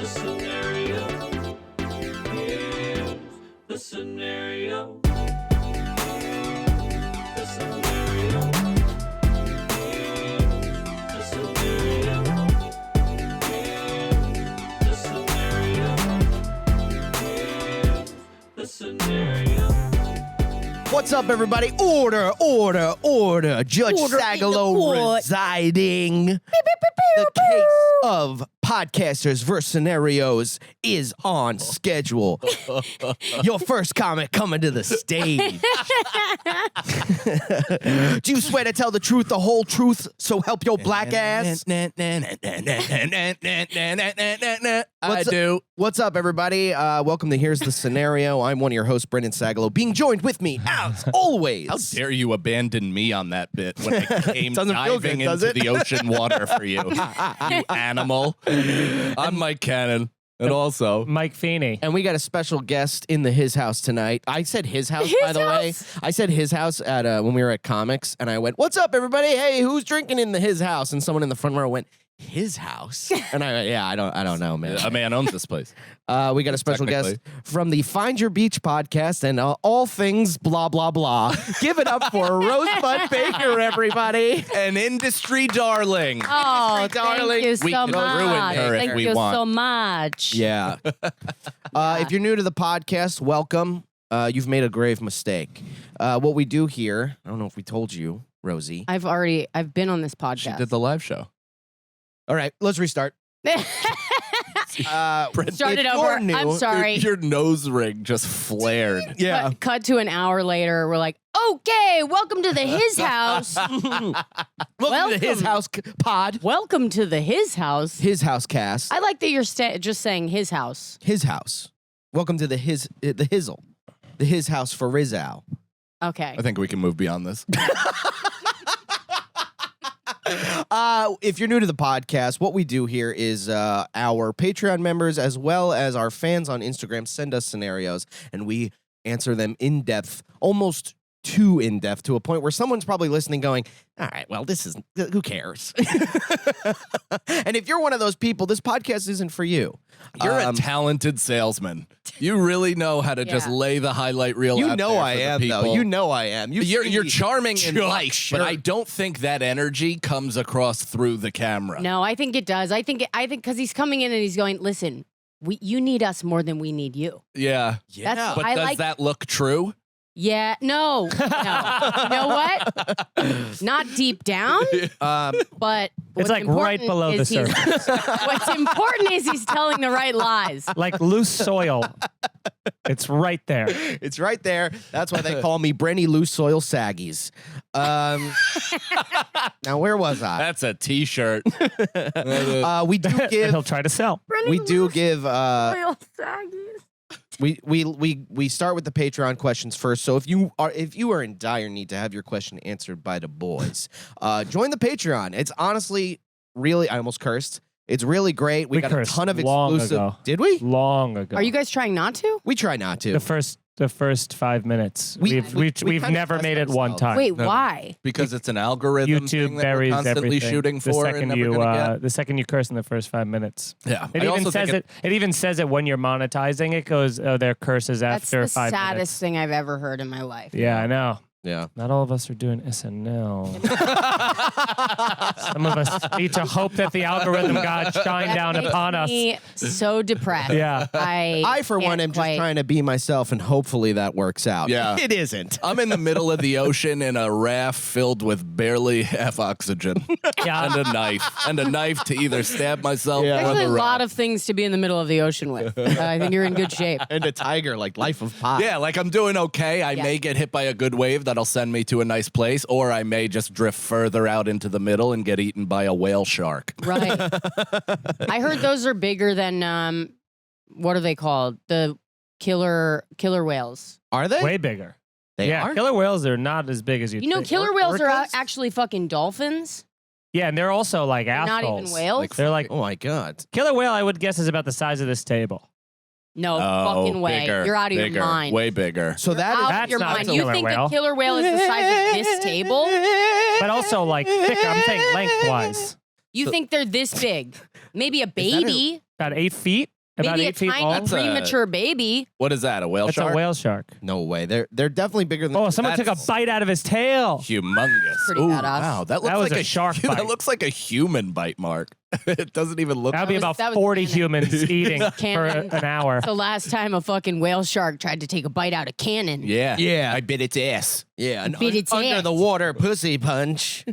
scenario. Here's the scenario. The scenario. Here's the scenario. Here's the scenario. Here's the scenario. What's up, everybody? Order, order, order. Judge Sagalow residing. The case of podcasters versus scenarios is on schedule. Your first comic coming to the stage. Do you swear to tell the truth, the whole truth, so help your black ass? I do. What's up, everybody? Welcome to Here's the Scenario. I'm one of your hosts, Brendan Sagalow, being joined with me, as always. How dare you abandon me on that bit when I came Doesn't feel diving good, does into it? the ocean water for you, you animal. I'm Mike Cannon, and also Mike Feeney. And we got a special guest in the his house tonight. I said his house, by the way. I said his house at when we were at comics, and I went, "What's up, everybody? Hey, who's drinking in the his house?" And someone in the front row went, "His house?" And I went, "Yeah, I don't know, man." a man owns this place. We got a special guest from the Find Your Beach podcast and all things blah blah blah. Give it up for Rosebud Baker, everybody. An industry darling. Oh, darling. thank you We so can much. ruin her if Thank we you want. so much. Yeah. If you're new to the podcast, welcome. You've made a grave mistake. What we do here, I don't know if we told you, Rosie. I've been on this podcast. She did the live show. All right, let's restart. Start if it you're over. new- I'm sorry. Your nose ring just flared. Yeah. Cut to an hour later. We're like, okay, welcome to the His House. Welcome to the His House pod. Welcome to the His House. His House cast. I like that you're just saying His House. His House. Welcome to the Hizzle. The His House for Rizal. Okay. I think we can move beyond this. If you're new to the podcast, what we do here is our Patreon members as well as our fans on Instagram send us scenarios and we answer them in depth, almost too in depth, to a point where someone's probably listening going, all right, well, this is, who cares? And if you're one of those people, this podcast isn't for you. You're a talented salesman. You really know how to just Yeah. lay the highlight reel You out know there I for the am, though. people. You know I am. You're charming in life, but Sure. I don't think that energy comes across through the camera. No, I think it does. I think because he's coming in and he's going, listen, you need us more than we need you. Yeah. That's- But I does like- that look true? Yeah, no. You know what? Not deep down, but what's like right important below the is he's- What's important is he's telling the right lies. Like loose soil. It's right there. It's right there. That's why they call me Brenny Loose Soil Saggies. Now, where was I? That's a T-shirt. We do give. He'll try to sell. We do give. Real saggies. We start with the Patreon questions first. So if you are in dire need to have your question answered by the boys, join the Patreon. It's honestly really, I almost cursed. It's really great. We got a cursed ton of long exclusive. ago. Did we? Long ago. Are you guys trying not to? We try not to. the first 5 minutes? We We've kinda never test made it one ourselves. time. Wait, No. why? Because it's an algorithm thing YouTube that we're buries constantly everything. shooting for and never gonna get. The second you curse in the first 5 minutes. Yeah. It I even also says think it even says it when you're monetizing. It goes, oh, their curses That's after the 5 saddest minutes. thing I've ever heard in my life. Yeah, I know. Yeah. Not all of us are doing SNL. Some of us need to hope that the algorithm God shine That down makes upon us. me so depressed. Yeah. I For one, can't am just quite- trying to be myself, and hopefully that works out. Yeah. It isn't. I'm in the middle of the ocean in a raft filled with barely half oxygen Yeah. and a knife to either stab myself Yeah. or Actually, the a raft. lot of things to be in the middle of the ocean with. I think you're in good shape. And a tiger, like Life of Pi. Yeah, like I'm doing okay. I Yeah. may get hit by a good wave that'll send me to a nice place, or I may just drift further out into the middle and get eaten by a whale shark. Right. I heard those are bigger than what are they called? The killer whales. Are they? Way bigger. They yeah, are? killer whales are not as big as you You know, think. killer whales are orcas? actually fucking dolphins. Yeah, and they're also like They're assholes. not even whales. They're like, Oh my God. killer whale, I would guess, is about the size of this table. No Oh, fucking way. bigger, You're out of bigger, your mind. Way bigger. So that Out is. of That's your not a mind. You killer think whale. a killer whale is the size of this table? But also like thicker. I'm saying lengthwise. You think they're this big? Maybe a baby. About 8 feet. About Maybe 8 a feet tiny long. That's a- premature baby. What is that? A whale It's shark? a whale shark. No way. They're definitely bigger than. Oh, someone took a That's- bite out of his tail. Humongous. Pretty Ooh, badass. Wow, that looks was like a shark That bite. looks like a human bite, Mark. It doesn't even look. That would be was- about that was 40 canon. humans eating for Canon. an hour. The last time a fucking whale shark tried to take a bite out of cannon. Yeah. Yeah. I bit its ass. Yeah, an Bit its under ass. the water pussy punch,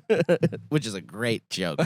which is a great joke.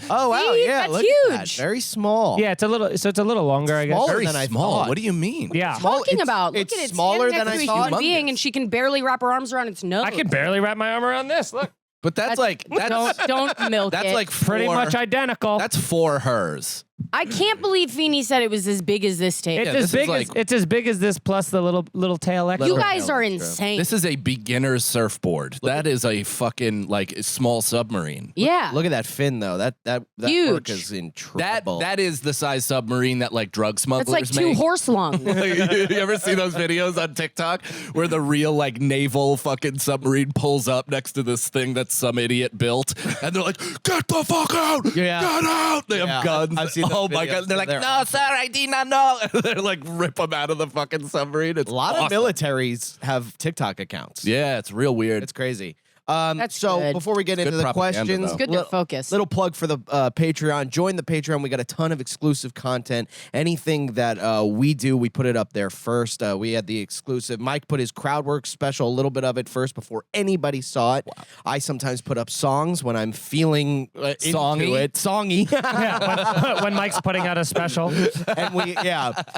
Oh wow, See? yeah, That's look at that. huge. Very small. Yeah, it's a little longer, I guess. Smaller Very than I small. thought. What do you mean? Yeah. Small- Talking it's- about, look it's at it, smaller standing than next I to a human thought. being, and she can barely wrap her arms around its nose. I can barely wrap my arm around this. Look. But that's like don't milk that's it. like Pretty four- much identical. That's for hers. I can't believe Feeney said it was as big as this tape. It's Yeah, as this is big like- as it's as big as this plus the little tail extra. you Little guys tail are extra. insane. This is a beginner's surfboard. That is a fucking like small submarine. yeah. Look at that fin though. That work Huge. is in That trouble. that is the size submarine that like drug That's smugglers like two make. horse lungs. You ever see those videos on TikTok where the real like naval fucking submarine pulls up next to this thing that some idiot built, and they're like, "Get the fuck out! Yeah. Get out!" They have Yeah, guns. I've seen those Oh my videos. god! They're like, They're "No, sir, I did not know." And they're like, rip them out of the fucking submarine. It's a lot awesome. of militaries have TikTok accounts. Yeah, it's real weird. It's crazy. That's so good. before we get into Good the propaganda, questions, though. It's good to focus. Little plug for the Patreon. Join the Patreon. We got a ton of exclusive content. Anything that we do, we put it up there first. We had the exclusive. Mike put his crowd work special, a little bit of it first before anybody saw it. Wow. I sometimes put up songs when I'm feeling Songy? into it. Songy. Yeah, when Mike's putting out a special.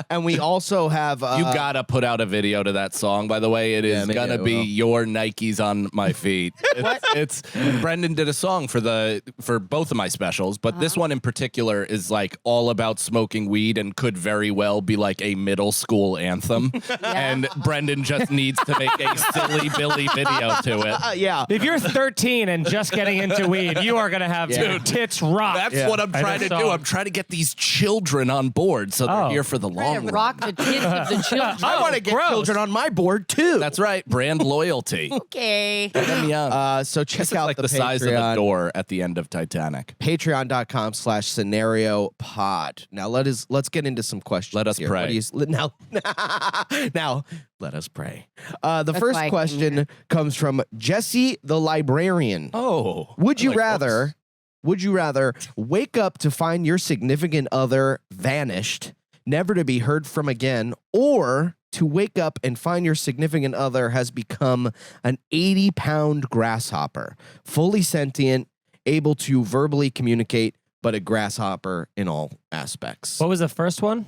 and we also have You gotta put out a video to that song, by the way. It is maybe gonna I be will. your Nikes on my feet. It's Brendan did a song for both of my specials, but this one in particular is like all about smoking weed and could very well be like a middle school anthem. And Brendan just needs to make a silly Billy video to it. yeah. If you're 13 and just getting into weed, you are gonna have Yeah. tits rock. That's what I'm I trying to just do. saw- I'm trying to get these children on board so they're Oh. here for the long Trying to run. rock the tits of the children. I want to get gross. children on my board too. That's right, brand loyalty. Okay. Get 'em young. So check This is out like the, the size of the Patreon. door at the end of Titanic. Patreon.com/scenario pod. Now let's get into some questions. Let us here. pray. What do you, now let us pray. The That's first why I came question here. comes from Jesse the librarian. Oh. Would you like rather? books. Would you rather wake up to find your significant other vanished, never to be heard from again, or to wake up and find your significant other has become an 80-pound grasshopper, fully sentient, able to verbally communicate, but a grasshopper in all aspects? What was the first one?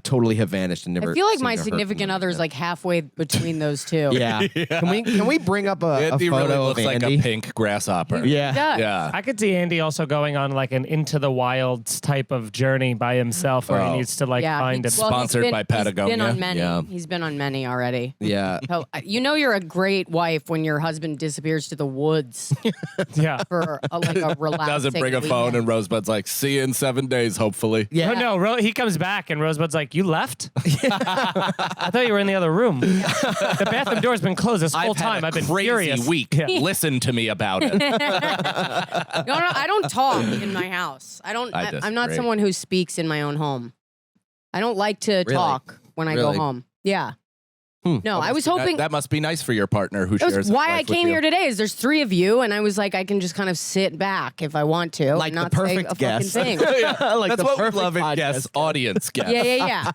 Totally have vanished and never. I feel like seen my or heard from significant them other is again. like halfway between those two. Yeah. Can we bring up a Andy photo really looks of like Andy? a pink grasshopper. Yeah. Yeah. Yeah. I could see Andy also going on like an into the wilds type of journey by himself where Oh. he needs to like Yeah, find he- a well, he's Sponsored been- by He's been Patagonia. on many. Yeah. He's been on many already. Yeah. So, you know you're a great wife when your husband disappears to the woods yeah. for like a relaxing Doesn't bring a phone, weekend. and Rosebud's like, "See you in 7 days, hopefully." Yeah. Oh, no, he comes back and Rosebud's like, "You left? I thought you were in the other room. The bathroom door's been closed this whole I've had time. a I've been crazy furious." week. Yeah. Listen to me about it. No, I don't talk in my house. I I'm not disagree. someone who speaks in my own home. I don't like to talk when I go Really? home. Yeah. No, I was hoping. that must be nice for your partner who That was shares. why his I life with came you. here today. Is there's 3 of you, and I was like, I can just kind of sit back if I want to, Like and the not say perfect a guest. fucking thing. Like That's the what we perfect love in podcast guests, audience guests. Yeah.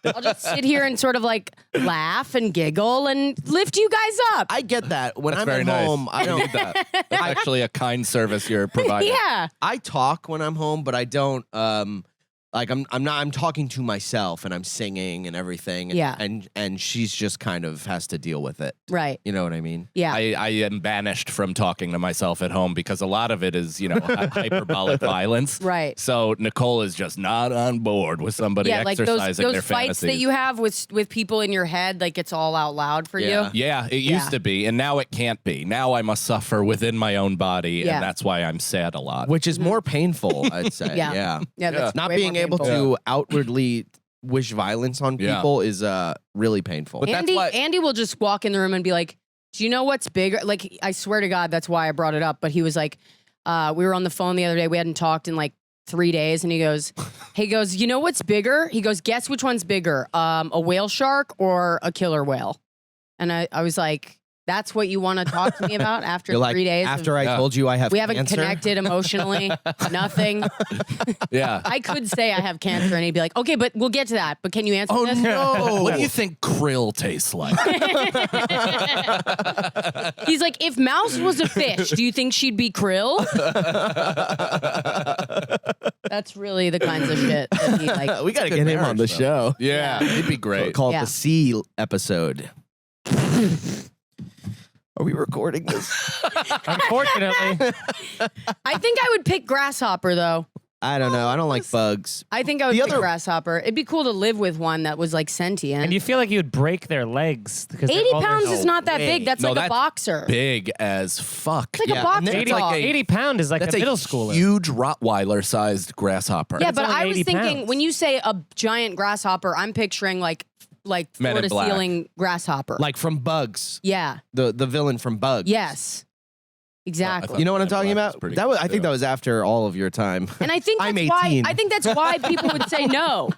I'll just sit here and sort of like laugh and giggle and lift you guys up. I get that. When That's I'm very at nice. home, I You don't. need that. That's actually a kind service you're providing. Yeah. I talk when I'm home, but I don't. Like I'm talking to myself and I'm singing and everything. Yeah. And she's just kind of has to deal with it. Right. You know what I mean? Yeah. I am banished from talking to myself at home because a lot of it is, hyperbolic violence. Right. So Nicole is just not on board with somebody Yeah, like those exercising their fights that fantasies. you have with people in your head, like it's all out loud for Yeah. you. Yeah, it used Yeah. to be, and now it can't be. Now I must suffer within my own body, Yeah. and that's why I'm sad a lot. Which is more painful, I'd say. Yeah. Yeah. Yeah, that's Not way being more able painful. to outwardly wish violence on Yeah. people is really painful. But that's Andy, why- Andy will just walk in the room and be like, "Do you know what's bigger?" Like, I swear to God, that's why I brought it up. But he was like, we were on the phone the other day. We hadn't talked in like 3 days, and he goes, you know what's bigger? He goes, guess which one's bigger, a whale shark or a killer whale? And I was like, that's what you want to talk to me about after You're like, 3 days? after I told you I have we haven't cancer? connected emotionally, nothing. Yeah. I could say I have cancer, and he'd be like, okay, but we'll get to that. But can you answer this? no. What do you think krill tastes like? He's like, if Mouse was a fish, do you think she'd be krill? That's really the kinds of shit that he like. We got to Good get him on the marriage, though. show. Yeah, it'd be great. Call it Yeah. the C episode. Are we recording this? Unfortunately, I think I would pick grasshopper though. I don't know. I don't like bugs. I think I would The pick other- grasshopper. It'd be cool to live with one that was like sentient. and you feel like you'd break their legs because 80 pounds is No not that way. big. That's No, like a that's boxer. Big as fuck. It's like Yeah, a boxer and it's dog. like a- 80 pound is like That's a middle schooler. huge Rottweiler-sized grasshopper. Yeah, It's but only I was 80 thinking pounds. when you say a giant grasshopper, I'm picturing like Men floor in to Black. ceiling grasshopper. Like from Bugs. Yeah. The villain from Bugs. Yes. Exactly. You know what I'm Men in talking Black about? was pretty That was, I good, think too. that was after all of your time. And I think I'm that's why 18. I think that's why people would say no.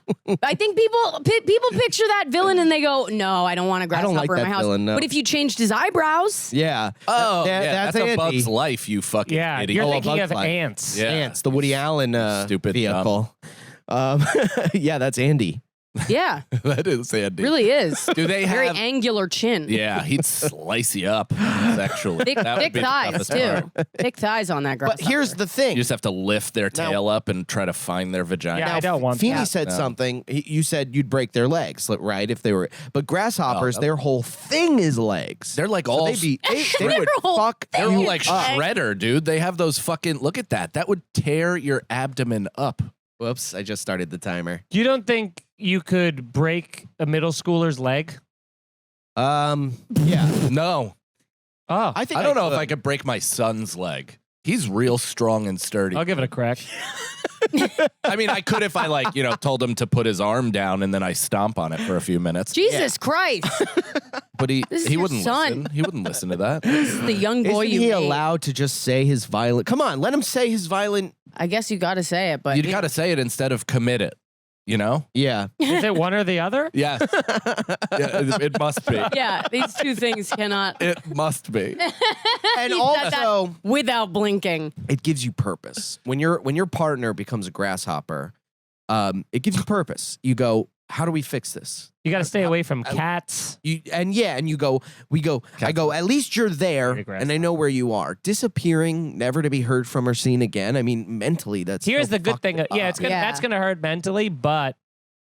I think people picture that villain and they go, "No, I don't want a I don't grasshopper like in my that house." villain, no. But if you changed his eyebrows, Yeah. Oh, That- yeah, that's a Andy. Bug's Life, you fucking Yeah, idiot. you're Oh, a thinking Bug's of Life. ants. Yeah. Ants, the Woody Allen Stupid vehicle. Yeah, that's Andy. yeah, That is Andy. really is. Do they Very have... angular chin. Yeah, he'd slice you up sexually. Thick, That would thick be the thighs toughest too. part. Thick thighs on that grasshopper. But here's the thing. You just have to lift their Now- tail up and try to find their vagina. Yeah, I don't want Feeney that. said No. something. You said you'd break their legs, right? If they were, but grasshoppers, Oh, their whole thing is legs. They're like So all... they Their would whole fuck They're thing you like up. Shredder, dude. They have those fucking... Look at that. That would tear your abdomen up. Whoops! I just started the timer. You don't think you could break a middle schooler's leg? Yeah. No. Oh, I think I don't know if I could break my son's leg. He's real strong and sturdy. I'll give it a crack. I mean, I could if I told him to put his arm down and then I stomp on it for a few minutes. Jesus Christ, But This is he your wouldn't son. listen. He wouldn't listen to that. this is the young boy Isn't you he made. allowed to just say his violent? Come on, let him say his violent. I guess you got to say it, but You got to say it instead of commit it. You know? Yeah. Is it one or the other? Yes. Yeah, it must be. yeah, these two things cannot. It must be. And He said that also, without blinking. it gives you purpose. When your partner becomes a grasshopper, it gives you purpose. You go, how do we fix this? You got to stay away from cats. We go, I go, at least you're there, Very aggressive. and I know where you are. Disappearing, never to be heard from or seen again. I mean, mentally, that's Here's so the good fucked thing. Yeah, up. it's gonna Yeah. that's gonna hurt mentally, but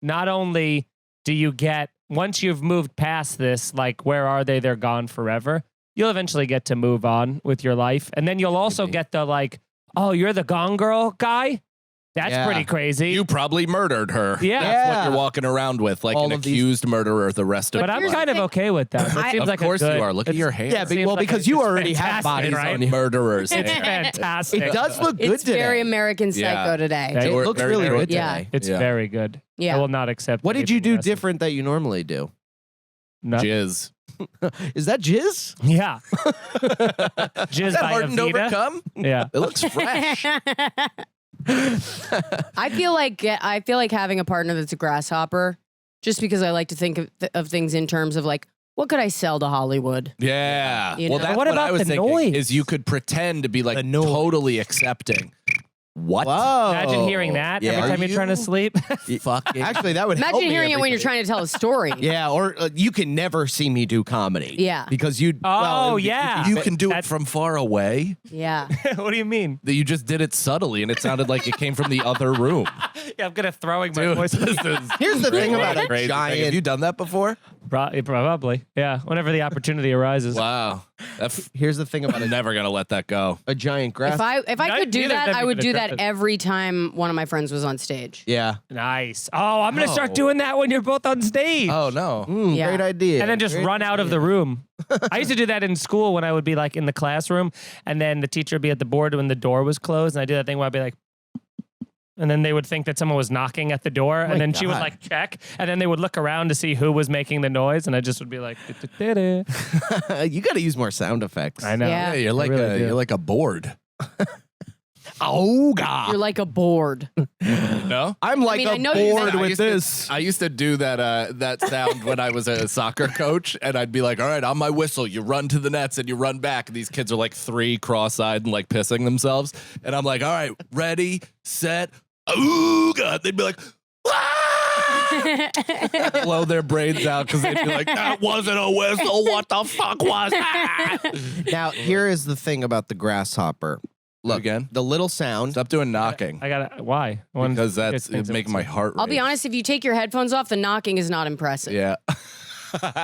not only do you get once you've moved past this, like where are they? They're gone forever. You'll eventually get to move on with your life, and then you'll also Maybe. get the like, oh, you're the Gone Girl guy. That's Yeah. pretty crazy. You probably murdered her. Yeah. That's what Yeah. you're walking around with, like All an of these- accused murderer the rest of but I'm here's the kind of thing. okay with that. It I- seems Of like course a good, you are. Look at your hair. Yeah, seems well, like because a- you it's already have fantastic, bodies right? on you. Murderers. It's hair. fantastic. It does look good It's today. very American Psycho Yeah. today. Hey, It Very- looks very really good. good Yeah. today. It's Yeah. very good. Yeah. I will not accept. What did you anything do less. different that you normally do? Nothing. Jizz. Is that jizz? Yeah. Jizz Is that by hard to Avita. overcome? Yeah. It looks fresh. I feel like having a partner that's a grasshopper, just because I like to think of things in terms of like, what could I sell to Hollywood? Yeah. You Well, know? that's What what about I was the thinking. noise? Is you could pretend to be like The noise. totally accepting. What? Whoa. Imagine hearing that Yeah. every time Are you're trying to you- sleep. Fucking. Actually, that would help Imagine me hearing it when you're every trying to tell a story. day. Yeah, or you can never see me do comedy. Yeah. Because you. Oh, yeah. you can do it That's- from far away. Yeah. What do you mean? That you just did it subtly, and it sounded like it came from the other room. Yeah, I'm good at throwing my Dude, voice. this is Here's the thing about a crazy thing. Have giant. you done that before? Probably. Yeah. Whenever the opportunity arises. Wow. Here's the thing about I'm never gonna let that go. a giant grass. If I could do Neither of that, them I you would could do accept that it. every time one of my friends was on stage. Yeah. Nice. Oh, I'm going to start Oh. doing that when you're both on stage. Oh no. Yeah. Great idea. And then just Great run out of idea. the room. I used to do that in school when I would be like in the classroom, and then the teacher would be at the board when the door was closed, and I did that thing where I'd be like, and then they would think that someone was knocking at the door, and then she would God. like check, and then they would look around to see who was making the noise, and I just would be like, You got to use more sound effects. I know. Yeah. Yeah, you're like really do. you're like a board. Oh God. You're like a board. No. I'm like mean, I a know you're board saying- with this. I used to do that sound when I was a soccer coach, and I'd be like, "All right, on my whistle, you run to the nets and you run back." And these kids are like 3 cross-eyed and like pissing themselves, and I'm like, "All right, ready, set, ooga." They'd be like, blow their brains out because they'd be like, "That wasn't a whistle. What the fuck was that?" Now, here is the thing about the grasshopper. Look, Again? the little sound. Stop doing knocking I got to why? I wanna because that's get things it's making my upset. heart. I'll be race. honest, if you take your headphones off, the knocking is not impressive. Yeah.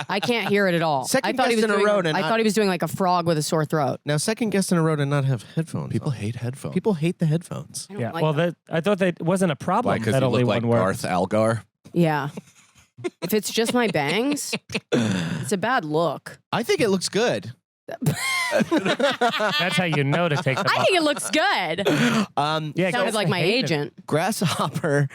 I can't hear it at all. Second I thought he guest was in a doing, row to I not- thought he was doing like a frog with a sore throat. Now, second guest in a row to not have headphones. People on. hate headphones. People hate the headphones. I don't Yeah. like Well, that. I thought that wasn't a problem. Why? Because that you only look like one word. Garth Algar. Yeah. If it's just my bangs, it's a bad look. I think it looks good. That's how you know to take them I off. think it looks good. Yeah, Sounded guys like my hate it. agent. Grasshopper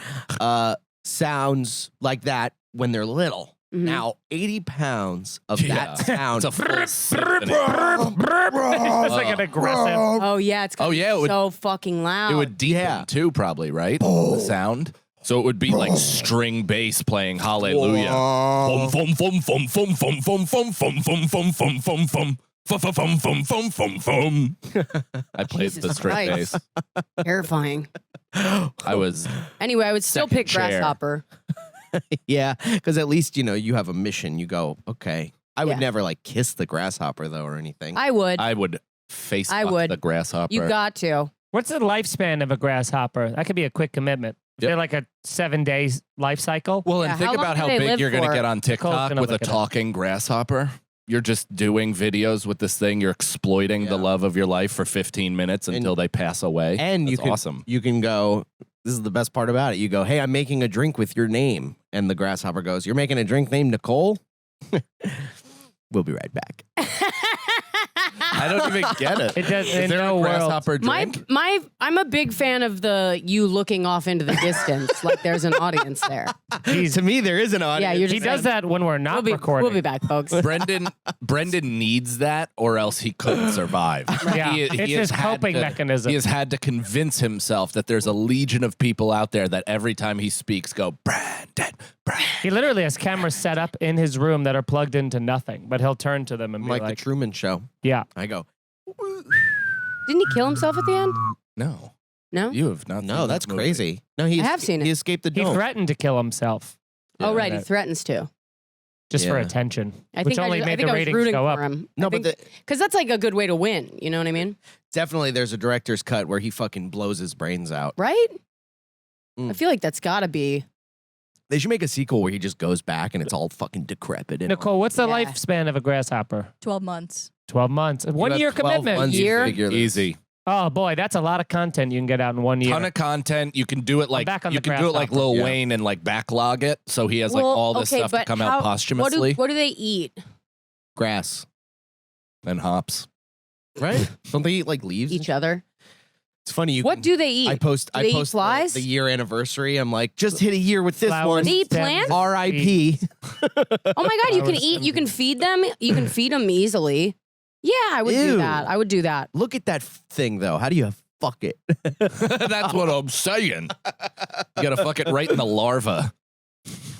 sounds like that when they're little. Mhm. Now, 80 pounds of Yeah. that sound. It's a full symphony. It's like an aggressive. Oh yeah, it's Oh, yeah, it would- so fucking loud. It would deepen Yeah. too, probably, right? The sound. So it would be like string bass playing Hallelujah. Fum fum fum fum fum fum fum fum fum fum fum fum fum fum. Fum fum fum fum fum fum fum. I played the Jesus straight Christ. bass. Terrifying. I was Anyway, I would still Second pick chair. grasshopper. Yeah, because at least, you have a mission. You go, okay. I would Yeah. never like kiss the grasshopper though or anything. I would. I would face I fuck would. the grasshopper. You got to. What's the lifespan of a grasshopper? That could be a quick commitment. If Yep. they're like a 7-day life cycle. Well, and Yeah, think how long about do how they big live you're going to for? get on TikTok gonna with a look it up. talking grasshopper. You're just doing videos with this thing. You're exploiting the Yeah. love of your life for 15 minutes until they pass away. and you That's can awesome. you can go, this is the best part about it. You go, hey, I'm making a drink with your name. And the grasshopper goes, you're making a drink named Nicole? We'll be right back. I don't even get it. It does Is in there no a world. grasshopper drink? I'm a big fan of the you looking off into the distance like there's an audience there. To me, there is an audience. you're He just does that when we're not recording. We'll be back, folks. Brendan needs that, or else he couldn't survive. Yeah, it's has his had coping to- mechanism. He has had to convince himself that there's a legion of people out there that every time he speaks, go Brandon. He literally has cameras set up in his room that are plugged into nothing, but he'll turn to them and I'm be like like, the Truman Show. "Yeah, I go, Didn't he kill himself at the end? No, No. you have not. no, seen that's this movie. crazy. No, he I have seen it. He escaped the he dome. threatened to kill himself Oh right, he that- threatens to. just for Yeah. attention, I which think only I made think the I was ratings rooting go up." for him. No, but because that's like a good way to win. You know what I mean? definitely there's a director's cut where he fucking blows his brains out. Right? Mm. I feel like that's got to be. They should make a sequel where he just goes back and it's all fucking decrepit. And Nicole, what's the Yeah. lifespan of a grasshopper? 12 months. 12 months. You 1 have year 12 commitment. months to Year? figure this. Easy. Oh boy, that's a lot of content you can get out in 1 year. Ton of content. You can do it like back on you the can do it like grasshopper. Lil Yeah. Wayne and like backlog it, so he has like Well, all this okay, stuff to but come how- out posthumously What do they eat? Grass, and hops. right? Don't they eat like leaves? Each other. It's funny. What do they eat? I post? Do I they eat post flies? the year anniversary. I'm like, just hit a year with this Flowers, one. They eat stems, plants? R.I.P. Oh my god, you can Flowers, eat. You can stems. feed them. You can feed them easily. Yeah, I would Ew. do that. I would do that. Look at that thing though. How do you fuck it? That's what I'm saying. You gotta fuck it right in the larva.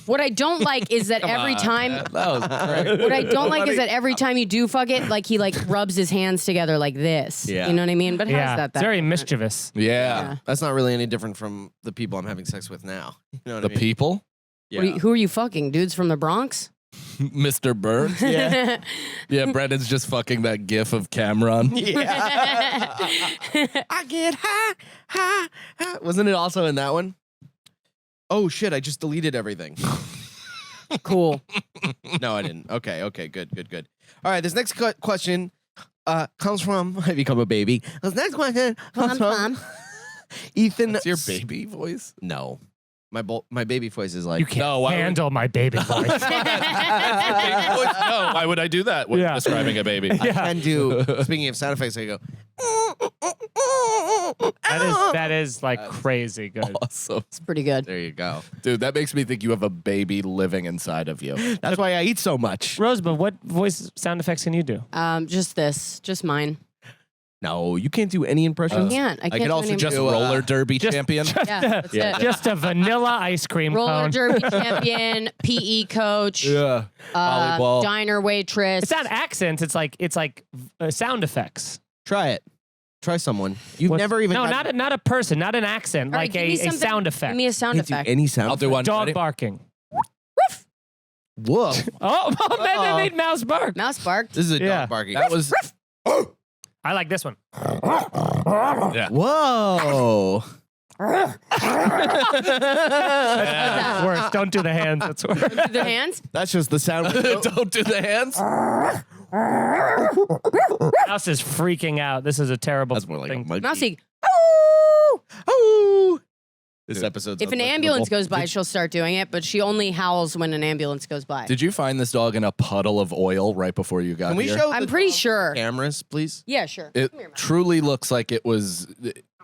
What I don't like is that every time. That was great. What I don't like is that every time you do fuck it, like he like rubs his hands together like this. Yeah. You know what I mean? But how's Yeah, that? it's very mischievous. Yeah. Yeah. That's not really any different from the people I'm having sex with now. You know what The I mean? people, Yeah. Who are you fucking? Dudes from the Bronx? Mr. Burns. Yeah. Yeah, Brendan's just fucking that gif of Cameron. Yeah. I get high, high, high. Wasn't it also in that one? Oh shit! I just deleted everything. Cool. No, I didn't. Okay, good. All right, this next question comes from I become a baby. This next question comes from Ethan. That's your baby voice. No, my baby voice is like You can't No, why would- handle my baby voice. No, why would I do that when Yeah. describing a baby? I can do. Speaking of sound effects, I go. that is like crazy good. Awesome. It's pretty good. There you go. Dude, that makes me think you have a baby living inside of you. That's why I eat so much. Rosebud, what voice sound effects can you do? Just this. Just mine. No, you can't do any I impressions. can't. I can't. could do also any Just do, roller derby just- champion. Yeah, that's it. Just a vanilla ice cream Roller cone. derby champion, PE coach, Yeah. Volleyball. diner waitress. It's not accents. It's like sound effects. Try it. Try someone. You've What's- never even No, had- not a person, not an accent. All right, Like give me a something- sound Give effect. me a sound can't do effect. any sound. I'll do one. Dog Ready? barking. Whoa. Oh, man, they made mouse bark. Mouse bark. This is a Yeah. dog barking. That was. I like this one. Yeah. Whoa. That's worse. Don't do the hands. That's worse. The hands. That's just the sound. Don't do the hands. Mouse is freaking out. This is a terrible That's more like a thing. monkey. Mousey. Oh. This episode's If an ambulance goes by, she'll start doing it, but she only howls when an ambulance goes by. Did you find this dog in a puddle of oil right before you got Can we here? show I'm the pretty dog sure. cameras, please? Yeah, sure. It Come here, Mouse. truly looks like it was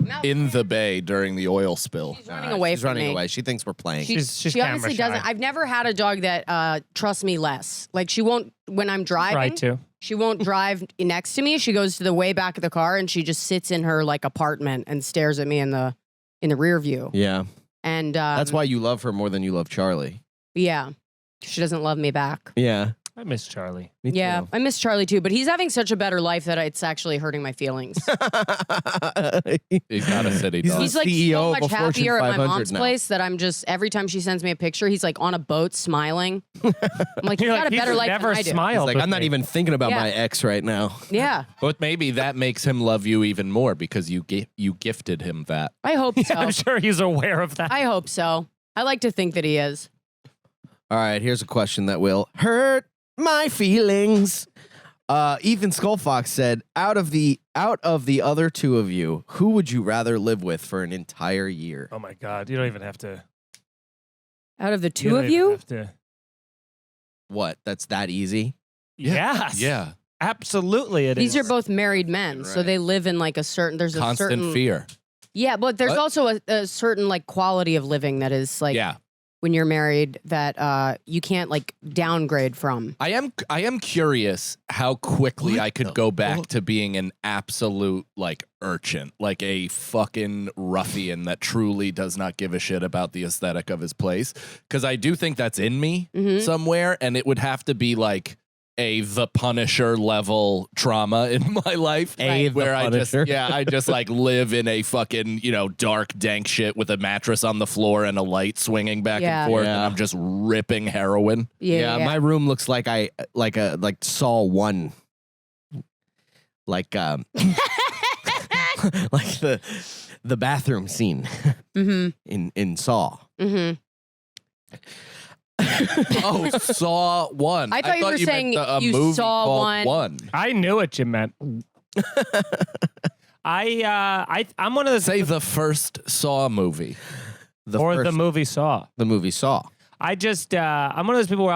Mouse. in the bay during the oil spill. She's running away She's from running me. away. She thinks we're playing. She's She honestly camera doesn't. shy. I've never had a dog that trusts me less. Like she won't when I'm driving. Try to. She won't drive next to me. She goes to the way back of the car and she just sits in her like apartment and stares at me in the rear view. Yeah. And That's why you love her more than you love Charlie. yeah, she doesn't love me back. Yeah. I miss Charlie. Me Yeah, too. I miss Charlie too, but he's having such a better life that it's actually hurting my feelings. He's not a city He's dog. He's like CEO so of much a Fortune happier at my 500 mom's now. place that I'm just every time she sends me a picture, he's like on a boat smiling. I'm like, you You're got like, a better he's life never than I do. He's smiled. like, with I'm not me. even thinking about Yeah. my ex right now. Yeah, But maybe that makes him love you even more because you gifted him that. I hope so. I'm sure he's aware of that. I hope so. I like to think that he is. All right, here's a question that will hurt my feelings. Ethan Skullfox said, out of the other two of you, who would you rather live with for an entire year? Oh my God! You don't even have to. Out of the You two don't of even you, have to. What? That's that easy? Yes. Yeah. Absolutely, it is. these are both married men, so Right. they live in like a certain. There's a Constant certain fear. Yeah, but there's What? also a certain like quality of living that is like Yeah. when you're married that you can't like downgrade from. I am curious how quickly What I could the go back fuck? to being an absolute like urchin, like a fucking ruffian that truly does not give a shit about the aesthetic of his place. Because I do think that's in me Mhm. somewhere, and it would have to be like a The Punisher level trauma in my life. A The where Punisher. I just like live in a fucking, dark, dank shit with a mattress on the floor and a light swinging back Yeah. and forth, Yeah. and I'm just ripping heroin. Yeah, My room looks like like Saw 1. Like like the bathroom scene mm-hmm. in Saw. Mm-hmm. Oh, Saw 1. I thought you were meant saying a you movie saw called one. I knew what you meant. I'm one of those Say the first Saw movie. the movie Saw. The movie Saw. I just I'm one of those people where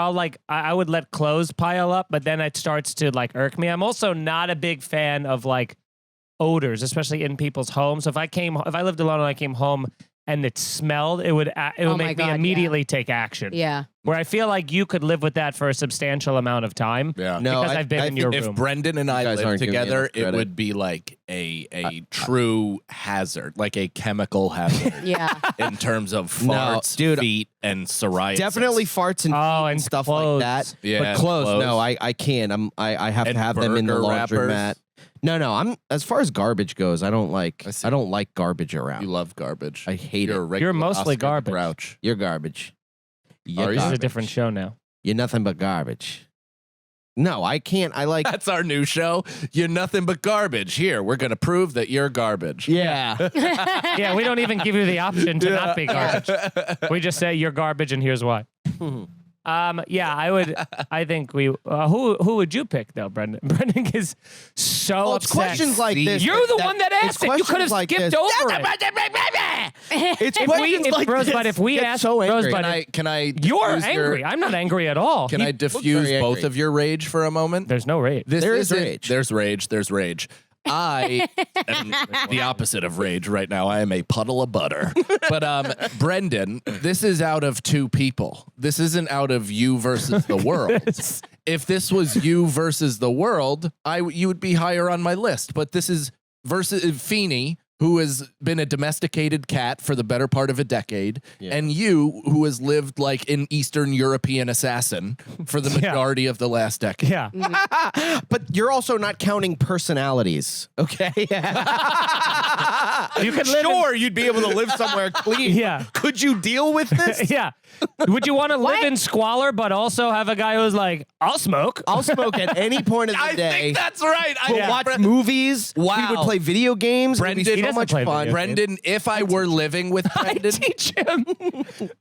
I would let clothes pile up, but then it starts to like irk me. I'm also not a big fan of like odors, especially in people's homes. So if I lived alone and I came home and it smelled, it would Oh my make me God, immediately take action. Yeah. Where I feel like you could live with that for a substantial amount of time. Yeah. No, Because I've been in your If room. Brendan and I guys lived aren't giving me together, enough it credit. would be like a true hazard, like a chemical hazard Yeah. in terms of No, farts, dude, feet, and psoriasis. Definitely farts and, Oh, feet and stuff clothes. like that. Yeah, but and clothes, clothes. no, I can't. I have And to have them in the burger laundromat. wrappers. No, I'm as far as garbage goes. I don't like garbage around. You love garbage. I hate You're a it. regular You're mostly Oscar the garbage. Grouch. You're garbage. You're, Are you? This is a garbage. different show now. You're nothing but garbage. No, I can't. I like. That's our new show. You're nothing but garbage. Here, we're gonna prove that you're garbage. Yeah. Yeah, we don't even give you the option to not be garbage. We just say you're garbage and here's why. Yeah, I think we. Who would you pick though, Brendan? Brendan is so Well, it's upset. questions like this. You're the one that it's asked it. You could have questions like skipped this. over it. It's If questions like Rosebud, this. if we Get asked so angry. Rosebud, Can I? you're diffuse your- angry. I'm not angry at all. Can I very diffuse both angry. of your rage for a moment? There's no rage. This There is isn't- rage. There's rage. There's rage. I am the opposite of rage right now. I am a puddle of butter. But Brendan, this is out of two people. This isn't out of you versus the world. If this was you versus the world, you would be higher on my list. But this is versus Feeney, who has been a domesticated cat for the better part of a decade, Yeah. and you, who has lived like an Eastern European assassin for the majority of the last decade. Yeah. But you're also not counting personalities, okay? You could live Sure, you'd be able to live somewhere clean. Yeah. Could you deal with this? Yeah. Would you want to live in squalor, but also have a guy who's like, I'll smoke? I'll smoke at any point of the I day. think that's right. We'll watch movies. We would Wow. play video games. It'd be Brendan- He so doesn't much play fun. video Brendan, if I were living with Brendan, Teach him.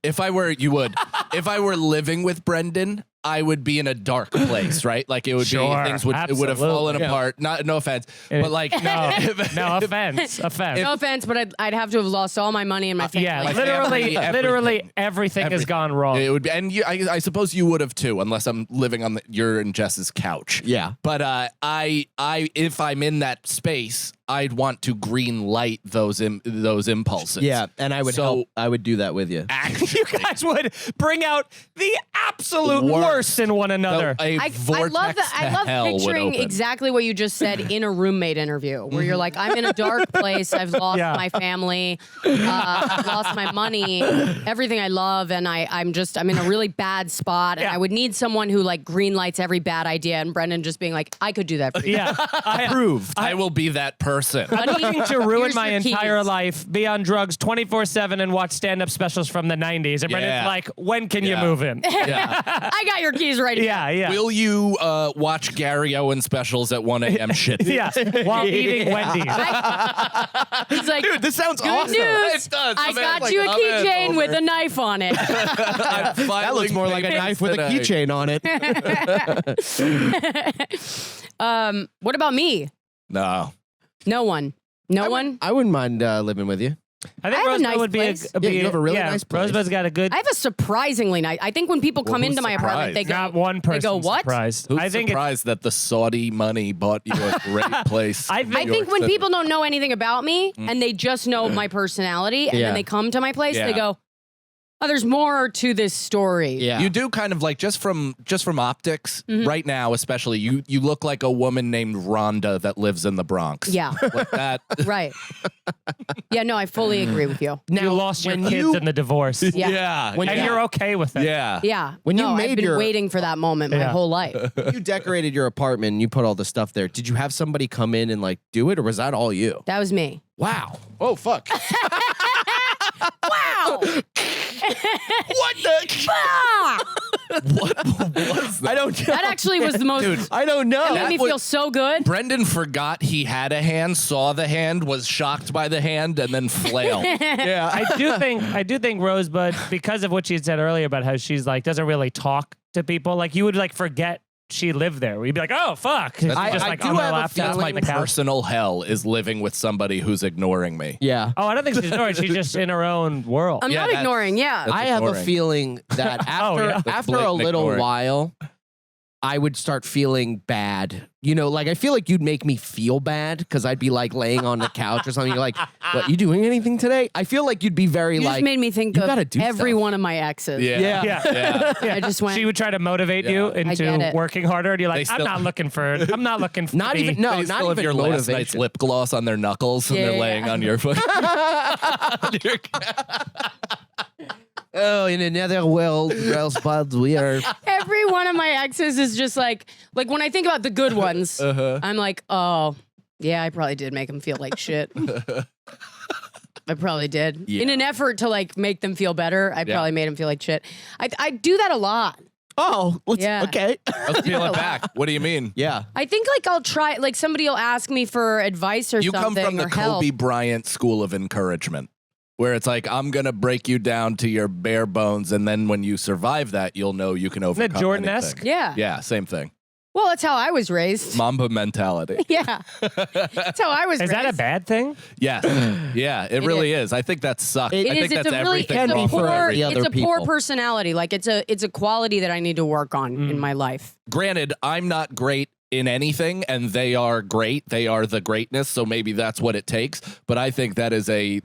if I were living with Brendan, I would be in a dark place, right? Like it would Sure, be things would have fallen absolutely. apart. No offense, but like No offense. No offense, but I'd have to have lost all my money and my family. Yeah, My literally, family, literally everything has gone wrong. It would be, and I suppose you would have too, unless I'm living on your and Jess's couch. Yeah. But I if I'm in that space, I'd want to green light those impulses. Yeah, and I would So- help. I would do that with you. Actually, You guys would bring out the absolute worst in one another. A I vortex love that. I to love hell would picturing open. exactly what you just said in a roommate interview, where you're like, "I'm in a dark place. I've lost Yeah. my family, I've lost my money, everything I love, and I'm in a really bad spot. And Yeah. I would need someone who like green lights every bad idea." And Brendan just being like, "I could do that for you." Yeah. Approved. I will be that person. I'm looking to ruin Here's my your entire keys. life, be on drugs 24/7, and watch stand-up specials from the 90s. And Brendan's Yeah. like, when can you Yeah. move in? Yeah. I got your keys right here. Yeah, yeah. Will you watch Gary Owen specials at 1 a.m. shit? Yeah, while eating Wendy's. He's like, Dude, this sounds "Good awesome. news. It does. I I'm in, got like, you a I'm in keychain over. with a knife on it." That looks more like a knife with a keychain on it. What about me? No. No one. No one. I wouldn't mind living with you. I think I have a Rosebud nice would be place. a Yeah, you have a really nice place. Rosebud's got a good. I have a surprisingly nice. I think when people come who's into my apartment, they go, Not one person go, "What?" surprised. Who's I think it- surprised that the Saudi money bought you a great place? I in think- I New think York when City? people don't know anything about me and they just know my personality, and Yeah. then they come to my place, they Yeah. go, "Oh, there's more to this story." Yeah. You do kind of like just from optics right now, especially you look like a woman named Rhonda that lives in the Bronx. Yeah. Like that. Right. Yeah, no, I fully agree with you. you lost your when kids you- in the divorce. Yeah. When And you- you're okay with it. Yeah. Yeah. When you no, made I've been your- waiting for that moment my Yeah. whole life. you decorated your apartment and you put all the stuff there. Did you have somebody come in and like do it, or was that all you? That was me. Wow. Oh fuck. Wow. What the? Ah! What was that? I don't know. That actually was the most. Dude, I don't know. That made me feel so good. Brendan forgot he had a hand, saw the hand, was shocked by the hand, and then flailed. yeah. I do think Rosebud, because of what she had said earlier about how she's like doesn't really talk to people, like you would like forget she lived there. We'd be like, oh fuck, just I like do on their have a laptop. That's my on the couch. personal hell is living with somebody who's ignoring me. Yeah. Oh, I don't think she's ignoring. She's just in her own world. I'm Yeah, not that's- ignoring. Yeah. that's I have a ignoring. feeling that after yeah. That's after a blatant little ignoring. while, I would start feeling bad. You know, like I feel like you'd make me feel bad because I'd be like laying on the couch or something. You're like, "What? You doing anything today?" I feel like you'd be very You like, just made me think you of gotta do every stuff. one of my exes. Yeah. Yeah. Yeah. Yeah. I just went. She would try to motivate you Yeah. get into it. working harder, and you're like, They I'm still- not looking for. I'm not looking for. not even no, They not still have even your last night's motivation. lip gloss on their knuckles and Yeah, they're yeah. laying on your foot. Oh, in another world, Rosebuds, we are. Every one of my exes is just like when I think about the good ones, I'm like, oh, yeah, I probably did make them feel like shit. I probably did. Yeah. In an effort to like make them feel better, I Yeah. probably made them feel like shit. I do that a lot. Oh, Yeah. okay. Let's peel it back. What do you mean? Yeah. I think like I'll try, like somebody will ask me for advice or You come something from the or help. Kobe Bryant school of encouragement, where it's like, I'm going to break you down to your bare bones. And then when you survive that, you'll know you can overcome Jordan-esque? anything. Yeah. Yeah, same thing. Well, that's how I was raised. Mamba mentality. Yeah. That's how I was Is raised. that a bad thing? Yes. Yeah, it really is. I think that sucks. It I It think is. It's that's a really everything can be wrong for with poor, every everything. other it's a poor people. personality. Like it's a quality that I need to work on in my life. Granted, I'm not great in anything, and they are great. They are the greatness, so maybe that's what it takes. But I think that is a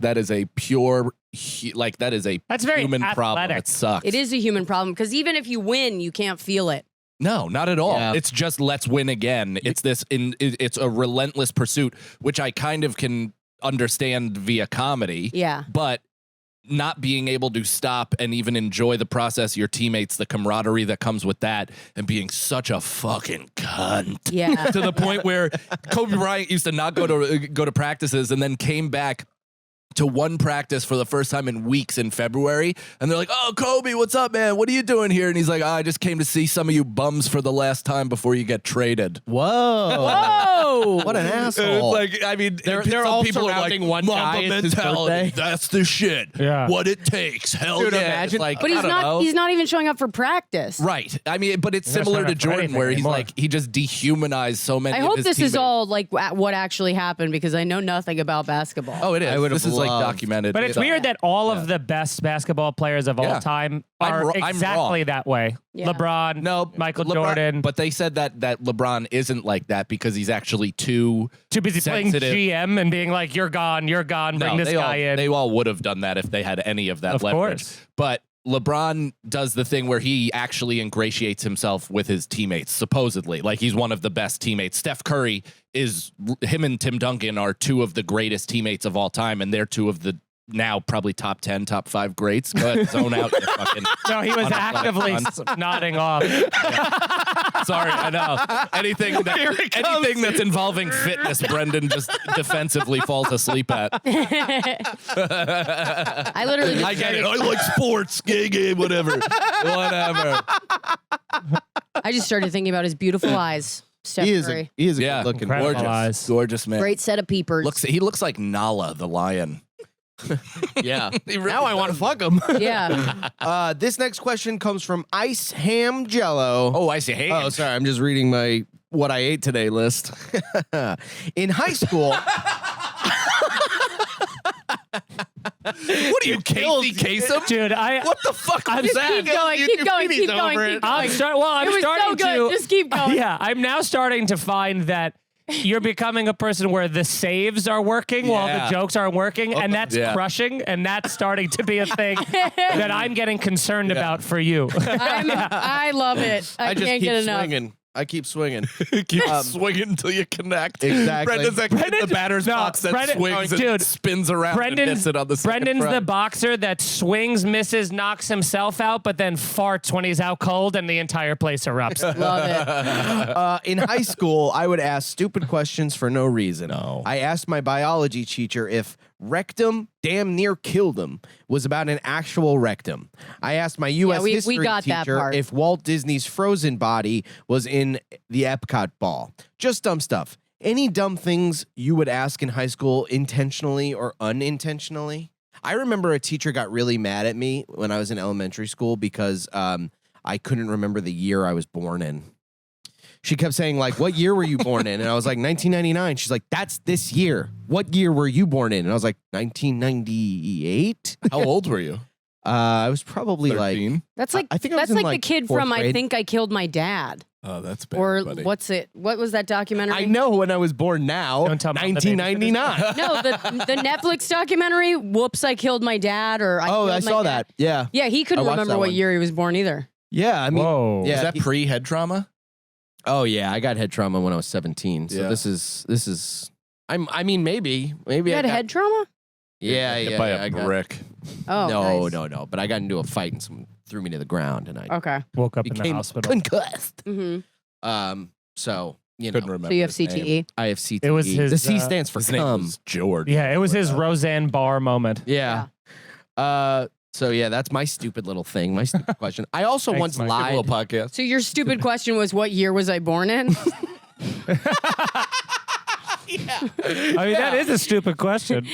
pure, that is a That's very human problem. athletic. It sucks. It is a human problem because even if you win, you can't feel it. No, not at all. Yeah. It's just let's win again. It's it's a relentless pursuit, which I kind of can understand via comedy. Yeah. But not being able to stop and even enjoy the process, your teammates, the camaraderie that comes with that, and being such a fucking cunt. Yeah. To the point where Kobe Bryant used to not go to practices and then came back to one practice for the first time in weeks in February. And they're like, "Oh, Kobe, what's up, man? What are you doing here?" And he's like, "I just came to see some of you bums for the last time before you get traded." Whoa. Whoa. What an asshole. Like, I mean, They're some all people are like, surrounding one Mamba guy. It's his Mentality, birthday. that's the shit. Yeah. What it takes. Hell Dude, yeah. imagine- It's like, But I he's don't not. know. He's not even showing up for practice. Right. I mean, but it's He's not similar showing to up for Jordan, anything where he's anymore. like, he just dehumanized so many I of hope his this is teammates. all like what actually happened because I know nothing about basketball. Oh, it is. I would've This is like loved- documented. But it's weird that all of the best basketball players of all Yeah. time I'm are wrong. I'm exactly wrong. that way. Yeah. LeBron, No, Michael LeBron- Jordan. But they said that LeBron isn't like that because he's actually too busy sensitive. playing GM and being like, you're gone, bring No, this guy in. They all would have done that if they had any of that Of leverage. course. But LeBron does the thing where he actually ingratiates himself with his teammates, supposedly. Like he's one of the best teammates. Steph Curry him and Tim Duncan are two of the greatest teammates of all time, and they're two of the now probably top 10, top 5 greats. Go ahead, zone out, you fucking. No, he was on a actively platform. nodding off. Sorry, I know. Anything that's involving fitness, Brendan just defensively falls asleep at. I literally. Just I get it. started- I like sports, gay, whatever. Whatever. I just started thinking about his beautiful eyes, Steph He is Curry. a Yeah, good looking incredible Gorgeous. eyes. Gorgeous man. Great set of peepers. He looks like Nala, the lion. Yeah. He really Now I want to fuck him. Yeah. This next question comes from Ice Ham Jello. Oh, I see. Hey. Oh, sorry. I'm just reading my what I ate today list. In high school. What are you, Casey Kasem? Dude, What the fuck was that? Keep going. Keep going. Keep going. Keep I'm going. I'm It was starting so good. to. Just keep going. Yeah, I'm now starting to find that you're becoming a person where the saves are working while Yeah. the jokes aren't working, and that's Yeah. crushing, and that's starting to be a thing that I'm getting concerned about for you. I love it. I just can't keep get enough. swinging. I keep swinging. Keep swinging until you connect. Exactly. Brendan's that kid in the Brendan- batter's no, box that Brendan- swings and dude, spins around and Brendan's hits it on the second Brendan's the front. boxer that swings, misses, knocks himself out, but then farts when he's out cold and the entire place erupts. Love it. In high school, I would ask stupid questions for no reason. No. I asked my biology teacher if rectum damn near killed him was about an actual rectum. I asked my U.S. we history got that teacher part. if Walt Disney's Frozen body was in the Epcot ball. Just dumb stuff. Any dumb things you would ask in high school intentionally or unintentionally? I remember a teacher got really mad at me when I was in elementary school because I couldn't remember the year I was born in. She kept saying, like, what year were you born in? And I was like, 1999. She's like, that's this year. What year were you born in? And I was like, 1998. How old were you? I was probably 13? like, That's like I think I was that's in, like, like, the kid fourth from I grade. Think I Killed My Dad. Oh, that's bad, Or buddy. what's it? What was that documentary? I know when I was born now, Don't tell me I'm the 1999. No, the Netflix documentary. Whoops! I killed my dad. Or Oh, killed I my saw dad. that. Yeah. Yeah, he couldn't I watched remember that what one. year he was born either. Yeah. I mean, Whoa. yeah. Is that pre-head trauma? Oh, yeah. I got head trauma when I was 17. So Yeah. this is, I mean, maybe You I had got, head trauma? Yeah. Hit Yeah. by yeah, a I got- brick. Oh, no, nice. no. But I got into a fight and someone threw me to the ground and I Okay. Woke up in the became hospital. concussed. Mm-hmm. So, you Couldn't know, remember. So you have his name. CTE. I have CTE. It was his, the C uh, stands for His name cum. was George. Yeah, it was his Roseanne Barr moment. Yeah. So yeah, that's my stupid little thing. My stupid question. I also Thanks, once Mike. Good little lied. podcast. So your stupid question was, what year was I born in? I mean, that is a stupid question.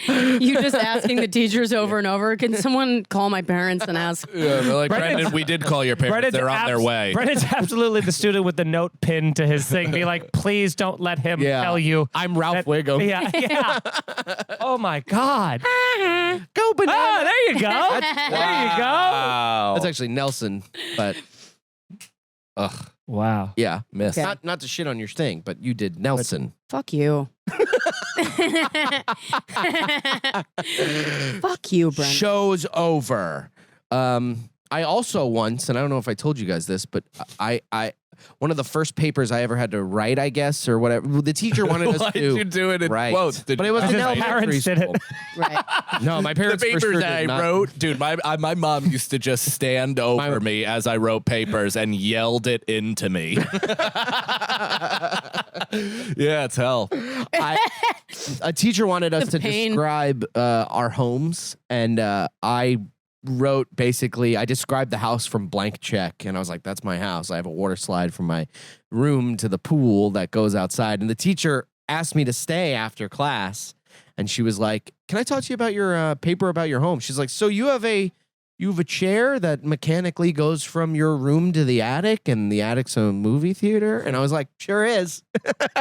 You just asking the teachers over and over. Can someone call my parents and ask? Yeah, they're like, Brendan's- Brendan, we did call your parents. They're on their way. Brendan's absolutely the student with the note pinned to his thing. Be like, please don't let him Yeah. tell you. I'm Ralph that- Wiggum. Yeah, yeah. Oh my God. Go banana. Oh, there you go. There you go. Wow. That's actually Nelson, but Ugh, Wow. yeah, miss. Okay. not to shit on your thing, but you did Nelson. Fuck you. Fuck you, Brent. Show's over. I also once, and I don't know if I told you guys this, but I one of the first papers I ever had to write, I guess, or whatever. The teacher wanted us Why to did you do it in write. quotes? But it was Because in his elementary parents did it. school. Right. No, my The parents for papers sure that I did not. wrote, dude, my mom used to just stand over me as I wrote papers and yelled it into me. Yeah, it's hell. A teacher wanted us The to pain. describe our homes, and I wrote basically, I described the house from blank check, and I was like, that's my house. I have a water slide from my room to the pool that goes outside. And the teacher asked me to stay after class, and she was like, can I talk to you about your paper about your home? She's like, so you have a chair that mechanically goes from your room to the attic, and the attic's a movie theater? And I was like, sure is.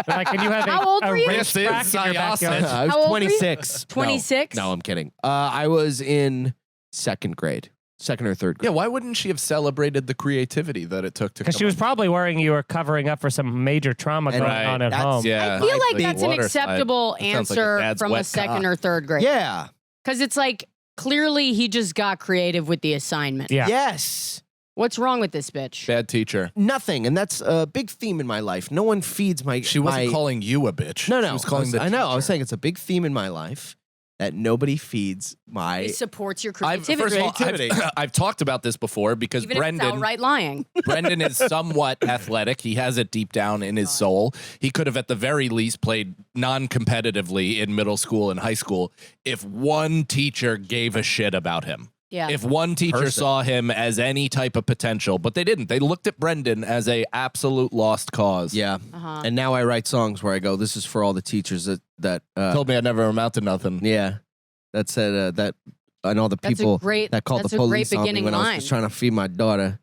Like, can you have How old a were you? This is racetrack in your backyard? Syosset. I was How old were you? 26. 26? No, I'm kidding. I was in second grade, second or third grade. Yeah, why wouldn't she have celebrated the creativity that it took to Because come she was up- probably worrying you were covering up for some major trauma And- going Right, on at that's- home. Yeah, I feel like the that's an water slide. acceptable It sounds like a answer dad's from a wet second cock. or third grade. Yeah. Because it's like, clearly he just got creative with the assignment. Yeah. Yes. What's wrong with this bitch? Bad teacher. Nothing. And that's a big theme in my life. No one feeds my. She wasn't my- calling you a bitch. No, She no. was calling the I know. I was teacher. saying it's a big theme in my life that nobody feeds my. It supports your I've, creativity. first of all, Creativity. I've talked about this before because even if it's Brendan outright lying. Brendan is somewhat athletic. He has it deep down in his soul. He could have, at the very least, played non-competitively in middle school and high school if one teacher gave a shit about him. Yeah. If one teacher Person. saw him as any type of potential, but they didn't. They looked at Brendan as a absolute lost cause. Yeah. Uh-huh. And now I write songs where I go, this is for all the teachers that Told me I'd never amount to nothing. yeah, that said that, and all the That's a people great- that called that's the a great police on me beginning when I line. was just trying to feed my daughter,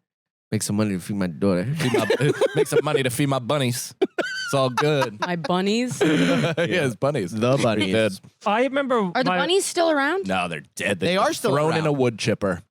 make some money to feed my daughter. Make some money to feed my bunnies. It's all good. My bunnies. Yeah, it's bunnies. The bunnies. Dead. I remember Are the my- bunnies still around? No, they're dead. They are still thrown in around. a wood chipper.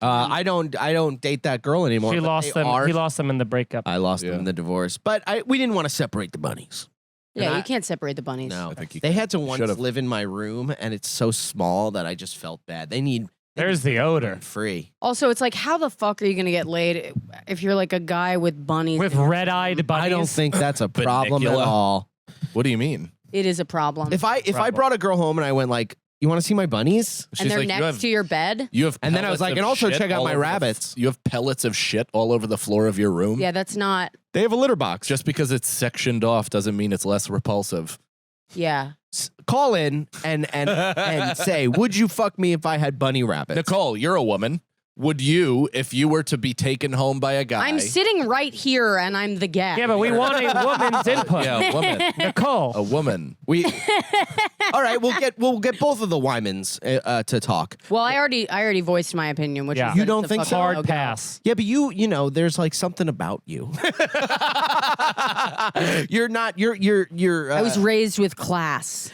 I don't date that girl anymore. She but lost they them. are- He lost them in the breakup. I lost Yeah. them in the divorce, but we didn't want to separate the bunnies. Yeah, And you can't separate the bunnies. No, I think you they had to once should've. live in my room, and it's so small that I just felt bad. They need There's the odor. free. Also, it's like, how the fuck are you gonna get laid if you're like a guy with bunnies? With in your red-eyed room? bunnies. I don't think that's a problem at Bunnicula. all. What do you mean? It is a problem. If I Problem. brought a girl home and I went like, "You want to see my bunnies?" and they're like, next to your bed. you have And then I was pellets like, of and also shit check out all my over the rabbits. you have pellets of shit all over the floor of your room. Yeah, that's not. They have a litter box. Just because it's sectioned off doesn't mean it's less repulsive. Yeah. Call in and say, "Would you fuck me if I had bunny rabbits?" Nicole, you're a woman. Would you, if you were to be taken home by a guy? I'm sitting right here and I'm the guest. Yeah, but we want a woman's input. Yeah, a woman. Nicole. A woman. We. All right, we'll get both of the Wymans to talk. Well, I already voiced my opinion, which Yeah. is You that don't it's a think fucking so? Hard no-go. pass. Yeah, but you know, there's like something about you. You're not. You're. I was raised with class.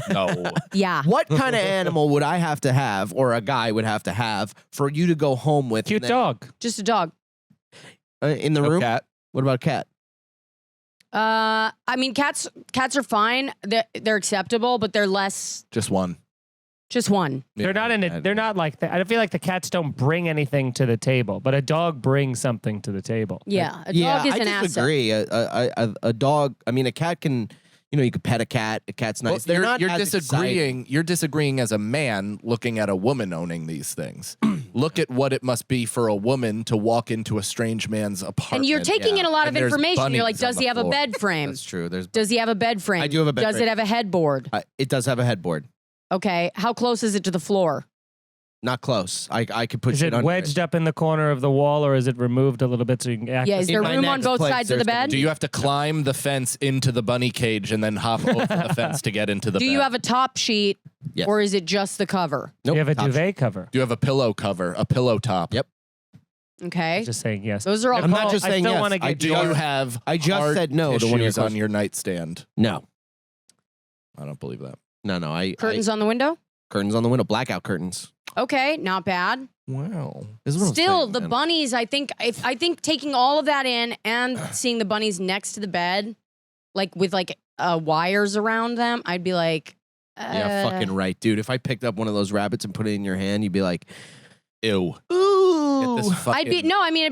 No. Yeah. What kind of animal would I have to have, or a guy would have to have, for you to go home with? Cute and then- dog. Just a dog. In the No room. cat. What about a cat? I mean, cats are fine. They're acceptable, but they're less. Just one. Just one. They're not in it. They're not like that. I feel like the cats don't bring anything to the table, but a dog brings something to the table. Yeah. A Yeah, dog is I an asset. disagree. A dog. I mean, a cat can. You know, you could pet a cat. A cat's nice. Well, They're not. you're as disagreeing. You're disagreeing as a man looking at a woman owning these things. Look at what it must be for a woman to walk into a strange man's apartment. And you're taking in a lot And of there's information. You're like, bunnies on does the he have a floor. bed frame? That's true. There's. Does he have a bed frame? I do have a bed Does frame. it have a headboard? It does have a headboard. Okay. How close is it to the floor? Not close. I could put Is shit it under wedged up in the corner of the wall, or is it removed a little bit so you can access? Yeah. Is In there my room on next both place, sides of the there's gonna bed? Do you have to climb the fence into the bunny cage and then hop over the fence to get into the Do bed? you have a top sheet, Yes. or is it just the cover? Nope. You have a top duvet cover. Do you have a pillow cover, a pillow top? Yep. Okay. Just saying yes. Those are all. I'm not Nicole, just saying I still yes. want to I get Do do you your. have I just hard said no to one of your tissues on questions. your nightstand? No. I don't believe that. No. Curtains on the window? Curtains on the window. Blackout curtains. Okay, not bad. Wow. This is what I'm Still, saying, the man. bunnies. I think taking all of that in and seeing the bunnies next to the bed, like with wires around them, I'd be like, Yeah, fucking right, dude. If I picked up one of those rabbits and put it in your hand, you'd be like, Ew. ooh. Ooh. Get this fucking, It'd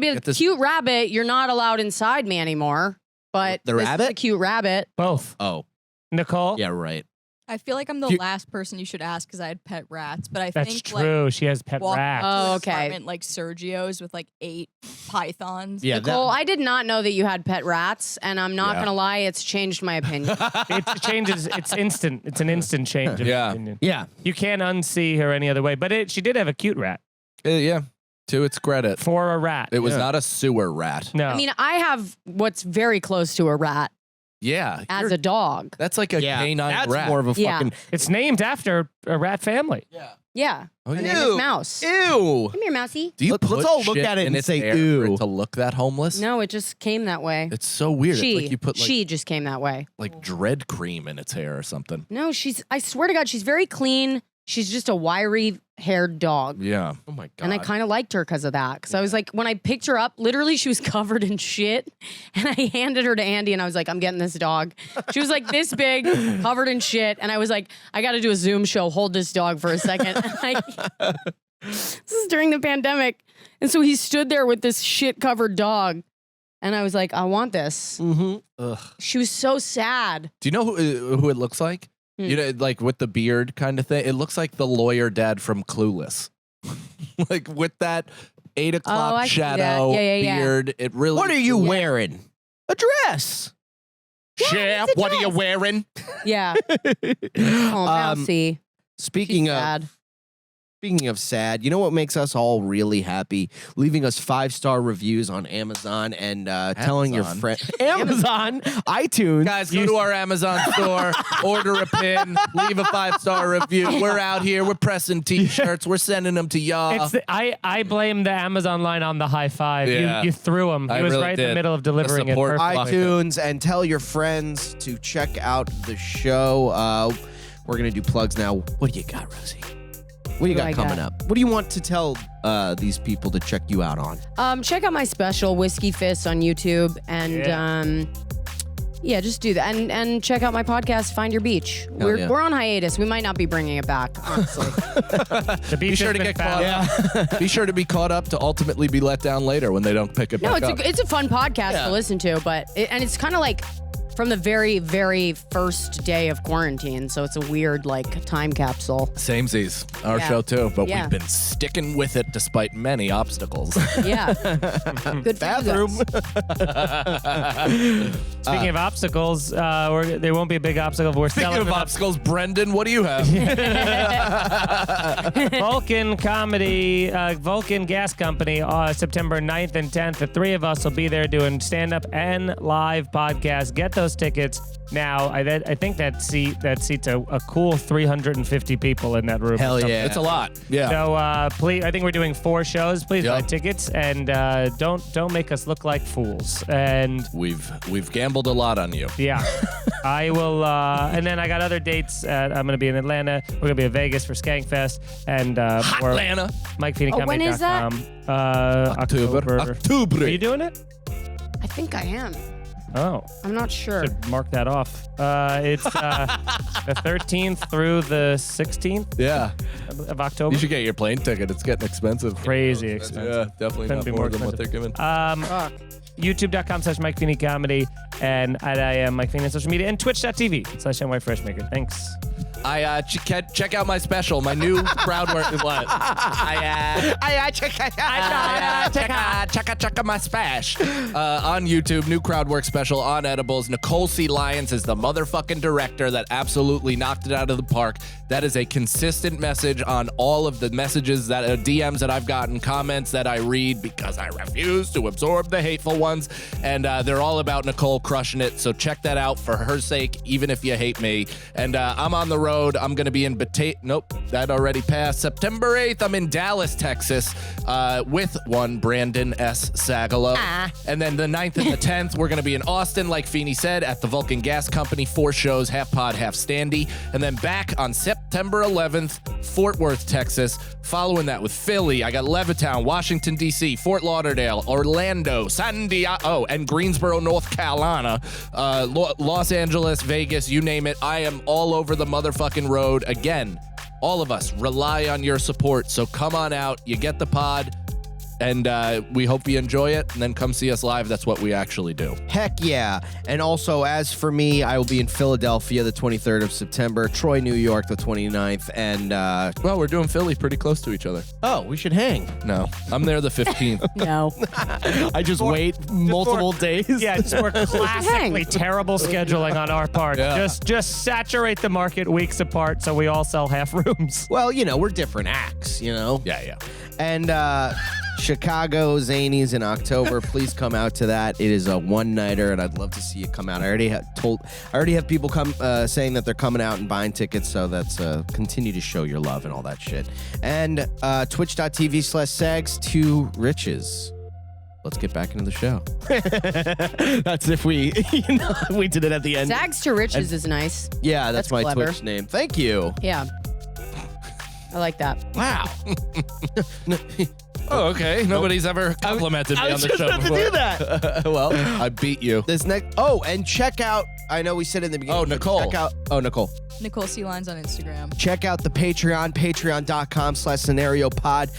be a Get this- cute rabbit. You're not allowed inside me anymore. But The this is rabbit? a cute rabbit. Both. Oh, Nicole? yeah, right. I feel like I'm the You- last person you should ask because I had pet rats, but I That's think true. She has pet walk rats. Oh, to an okay. apartment like Sergio's with like 8 pythons. Yeah, Nicole, I did not know that you had pet rats, and I'm not Yeah. gonna lie, it's changed my opinion. It changes. It's instant. It's an instant change. In Yeah. my opinion. yeah. You can't unsee her any other way. But she did have a cute rat. Yeah, to its credit. For a rat. It was Yeah. not a sewer rat. No. I mean, I have what's very close to a rat Yeah. as you're- a dog. That's like a Yeah, canine that's rat. more of a Yeah. fucking it's named after a rat family. Yeah. Oh, Her yeah. name is Mouse. ew. Come here, Mousy. Do you Let's put all look shit at it in and its say, hair for ew. it to look that homeless? No, it just came that way. It's so weird. She, It's like you put like, she just came that way. like dread cream in its hair or something. No, I swear to God, she's very clean. She's just a wiry haired dog. Yeah. Oh my god. And I kind of liked her because of that. Because I was like, when I picked her up, literally she was covered in shit. And I handed her to Andy and I was like, I'm getting this dog. She was like this big, covered in shit. And I was like, I got to do a Zoom show. Hold this dog for a second. This is during the pandemic. And so he stood there with this shit covered dog. And I was like, I want this. Mm-hmm. Ugh. She was so sad. Do you know who it looks like? Hmm. You know, like with the beard kind of thing. It looks like the lawyer dad from Clueless. Like with that 8 o'clock I see that. shadow Yeah. beard. It really. What are you wearing? A dress. Chef, what are you wearing? Yeah. Oh, Mousy. Speaking She's of sad. Speaking of sad, you know what makes us all really happy? Leaving us 5-star reviews on Amazon and telling your Amazon? friend Amazon, iTunes. Guys, go to our Amazon store, order a pin, leave a 5-star review. We're out here. We're pressing T-shirts. We're sending them to y'all. I blame the Amazon line on the high five. Yeah. You threw him. He I was really right in did. the middle of delivering it. support perfectly. iTunes and tell your friends to check out the show. We're gonna do plugs now. What do you got, Rosie? What do you What got do I coming got? up? What do you want to tell these people to check you out on? Check out my special, Whiskey Fists, on YouTube. And yeah, just do that. And check out my podcast, Find Your Beach. Hell yeah. We're on hiatus. We might not be bringing it back, honestly. The beach Be sure has to been get caught found. up. Be sure to be caught up to ultimately be let down later when they don't pick it No, back up. it's a fun podcast Yeah. to listen to, and it's kind of like from the very, very first day of quarantine. So it's a weird like time capsule. Samesies, our Yeah. show too, but Yeah. we've been sticking with it despite many obstacles. Yeah. Good for Bathroom. you guys. Speaking of obstacles, there won't be a big obstacle. We're Speaking selling of obstacles, Brendan, what do you have? Vulcan Comedy, Vulcan Gas Company, September 9th and 10th. The three of us will be there doing stand-up and live podcasts. Get those tickets now. I think that seats a cool 350 people in that room. Hell or something. yeah. It's a lot. Yeah. So please, I think we're doing 4 shows. Please Yep. buy tickets and don't make us look like fools. And We've gambled a lot on you. yeah, I will. And then I got other dates. I'm going to be in Atlanta. We're going to be in Vegas for Skankfest and more Atlanta. when is that? October. October. Are you doing it? I think I am. Oh, I'm not sure. should mark that off. It's the 13th through the 16th Yeah. of October. You should get your plane ticket. It's getting expensive. Crazy expensive. Yeah, definitely Couldn't not be more more than what they're giving. Fuck. YouTube.com/Mike Feeney Comedy, and I am Mike Feeney on social media, and Twitch.tv/NY Freshmaker. Thanks. I check out my special, my new crowd work. What? Check out my spash on YouTube. New crowd work special on edibles. Nicole C. Lyons is the motherfucking director that absolutely knocked it out of the park. That is a consistent message on all of the messages that DMs that I've gotten, comments that I read because I refuse to absorb the hateful ones, and they're all about Nicole crushing it. So check that out for her sake, even if you hate me. And I'm on the road. I'm going to be in Nope, that already passed. September 8th, I'm in Dallas, Texas, with one Brandon S. Sagalow. And then the 9th and the 10th, we're going to be in Austin, like Feeney said, at the Vulcan Gas Company. 4 shows, half pod, half standy. And then back on September 11th, Fort Worth, Texas. Following that with Philly, I got Levittown, Washington, D.C., Fort Lauderdale, Orlando, San Diego, and Greensboro, North Carolina, Los Angeles, Vegas, you name it. I am all over the motherfucking road. Again, all of us rely on your support, so come on out. You get the pod. And we hope you enjoy it. And then come see us live. That's what we actually do. Heck yeah. And also, as for me, I will be in Philadelphia the 23rd of September, Troy, New York the 29th, and Well, we're doing Philly pretty close to each other. oh, we should hang. No, I'm there the 15th. No. I just wait multiple days. Yeah, just more classically terrible scheduling on our part. Yeah. Just saturate the market weeks apart so we all sell half rooms. Well, we're different acts, Yeah. And Chicago Zanies in October. Please come out to that. It is a one-nighter, and I'd love to see you come out. I already have people come saying that they're coming out and buying tickets, so that's continue to show your love and all that shit. And twitch.tv/sags2riches. Let's get back into the show. That's if we we did it at the end. Sags to Riches is nice. Yeah, that's my clever. Twitch name. Thank you. Yeah. I like that. Wow. Oh, okay. Nobody's ever complimented me I on was the just show about before. to do that. Well, I beat you. This next. Oh, and check out. I know we said in the beginning. Oh, but Nicole. Check out. Oh, Nicole. Nicole C. Lines on Instagram. Check out the Patreon, patreon.com/scenario pod.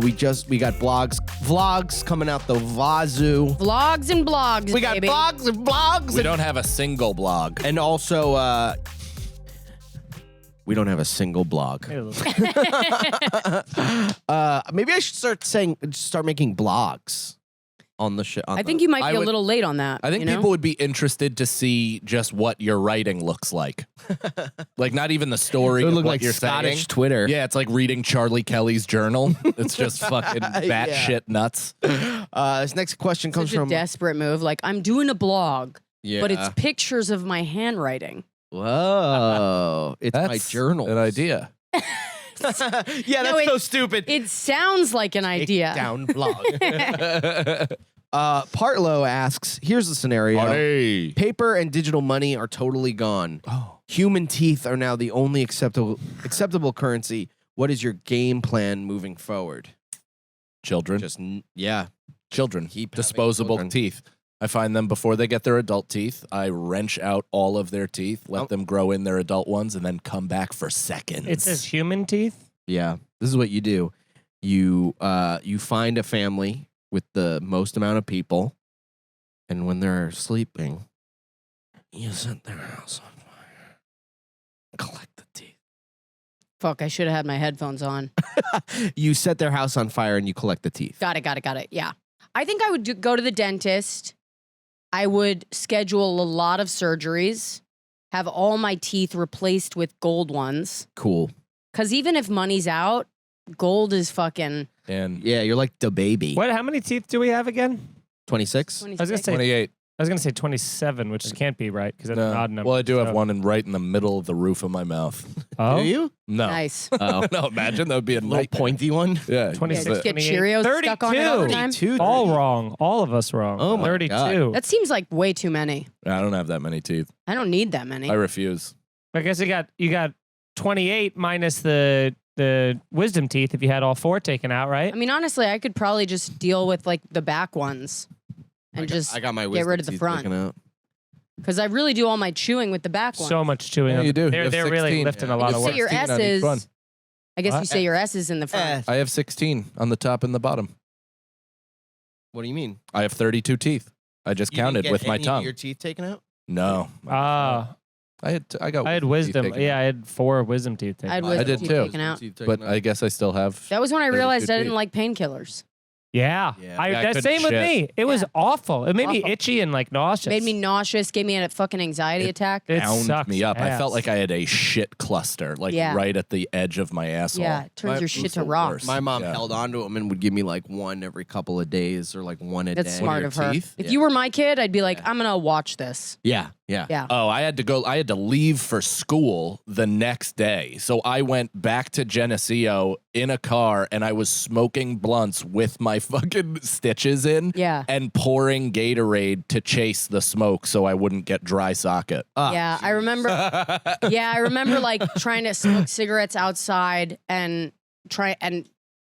We got vlogs coming out the wazoo. Vlogs and blogs, We got baby. vlogs and vlogs. We don't have a single blog. And also, we don't have a single blog. Maybe I should start making blogs on the show. I think you might be a little late on that. I think people would be interested to see just what your writing looks like. Like, not even the story It would of look what like you're Scottish saying. Twitter. Yeah, it's like reading Charlie Kelly's journal. It's just fucking batshit nuts. This next question comes Such a from. desperate move. Like, I'm doing a blog, Yeah. but it's pictures of my handwriting. Whoa! It's my That's journal. an idea. Yeah, No, that's so stupid. It sounds like an idea. Down blog. Partlow asks, here's the scenario. Hey. Paper and digital money are totally gone. Oh. Human teeth are now the only acceptable currency. What is your game plan moving forward? Children. Children. Keep having disposable children. teeth. I find them before they get their adult teeth. I wrench out all of their teeth, let them grow in their adult ones, and then come back for seconds. It says human teeth. Yeah. This is what you do. You find a family with the most amount of people, and when they're sleeping, you set their house on fire. Collect the teeth. Fuck, I should have had my headphones on. You set their house on fire and you collect the teeth. Got it. Yeah. I think I would go to the dentist. I would schedule a lot of surgeries, have all my teeth replaced with gold ones. Cool. Because even if money's out, gold is fucking and Yeah, you're like the baby. What? How many teeth do we have again? 26? 26. I was gonna say 28. I was gonna say 27, which can't be right because that's an odd number. Well, I do have so- one right in the middle of the roof of my mouth. Oh, Do you? No. Nice. Oh. No, imagine that would be a Little nightmare. pointy one? Yeah. 26, just get 28, Cheerios 32. stuck on it all the time. 32. All wrong. All of us wrong. Oh my 32. God. That seems like way too many. I don't have that many teeth. I don't need that many. I refuse. I guess you got 28 minus the wisdom teeth if you had all 4 taken out, right? I mean, honestly, I could probably just deal with like the back ones and I got my get wisdom rid of the teeth front. taken out. Because I really do all my chewing with the back ones. So much chewing. Yeah, on you do. You They're, have they're really 16. lifting Yeah. a lot You of say work. your 16 on each S's. one. I guess What? you say your S's in the front. I have 16 on the top and the bottom. What do you mean? I have 32 teeth. I just You didn't counted get with my any of tongue. your teeth taken out? No. Ah, I got I had teeth wisdom. taken Yeah, out. I had 4 wisdom teeth taken I had out. wisdom did teeth too. taken out. But I guess I still have. That was when I 32 realized I didn't teeth. like painkillers. Yeah. Yeah. Yeah, I That's couldn't same with shit. me. It was Yeah. awful. It made me Awful. itchy and like nauseous. Made me nauseous, gave me a fucking anxiety attack. It Bound sucks me up. I felt ass. like I had a shit cluster, like Yeah. right at the edge of my asshole. Yeah, it turns My- your It shit was to the rocks. worst. My mom Yeah. held on to them and would give me like one every couple of days or like one a day. That's smart of her. Teeth? If Yeah. you were my kid, I'd be like, I'm gonna watch this. Yeah. Yeah. Oh, I had to leave for school the next day. So I went back to Geneseo in a car and I was smoking blunts with my fucking stitches in Yeah. and pouring Gatorade to chase the smoke so I wouldn't get dry socket. Ah, Yeah, I remember. Yeah, I remember like trying to smoke cigarettes outside and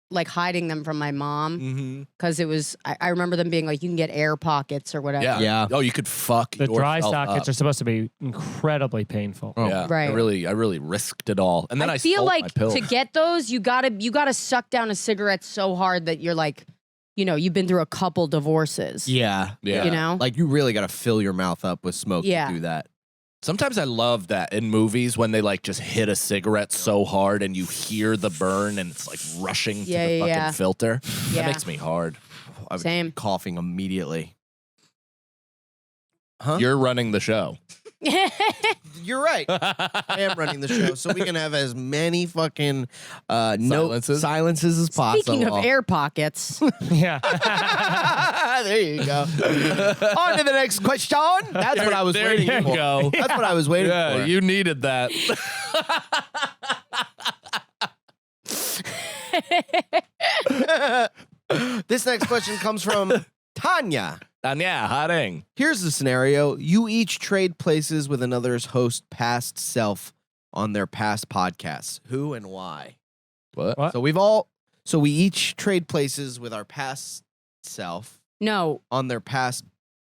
like hiding them from my mom Mm-hmm. because it was. I remember them being like, you can get air pockets or whatever. Yeah. Yeah. Oh, you could fuck the dry yourself sockets up. are supposed to be incredibly painful. Oh. Yeah, Right. I really risked it all, and then I feel sold like my pills. to get those, you gotta suck down a cigarette so hard that you're like you've been through a couple divorces. Yeah. Yeah. You know? Like, you really got to fill your mouth up with smoke Yeah. to do that. Sometimes I love that in movies when they like just hit a cigarette so hard and you hear the burn and it's like rushing to the fucking filter. Yeah. That makes me hard. I was Same. coughing immediately. Huh? You're running the show. You're right. I am running the show, so we can have as many fucking silences as possible. Speaking of air pockets. Yeah. There you go. On to the next question. That's what I was There waiting you for. go. That's what I was waiting Yeah, for. you needed that. This next question comes from Tanya. And yeah, hotting. Here's the scenario. You each trade places with another's host past self on their past podcasts. Who and why? What? So we each trade places with our past self No, on their past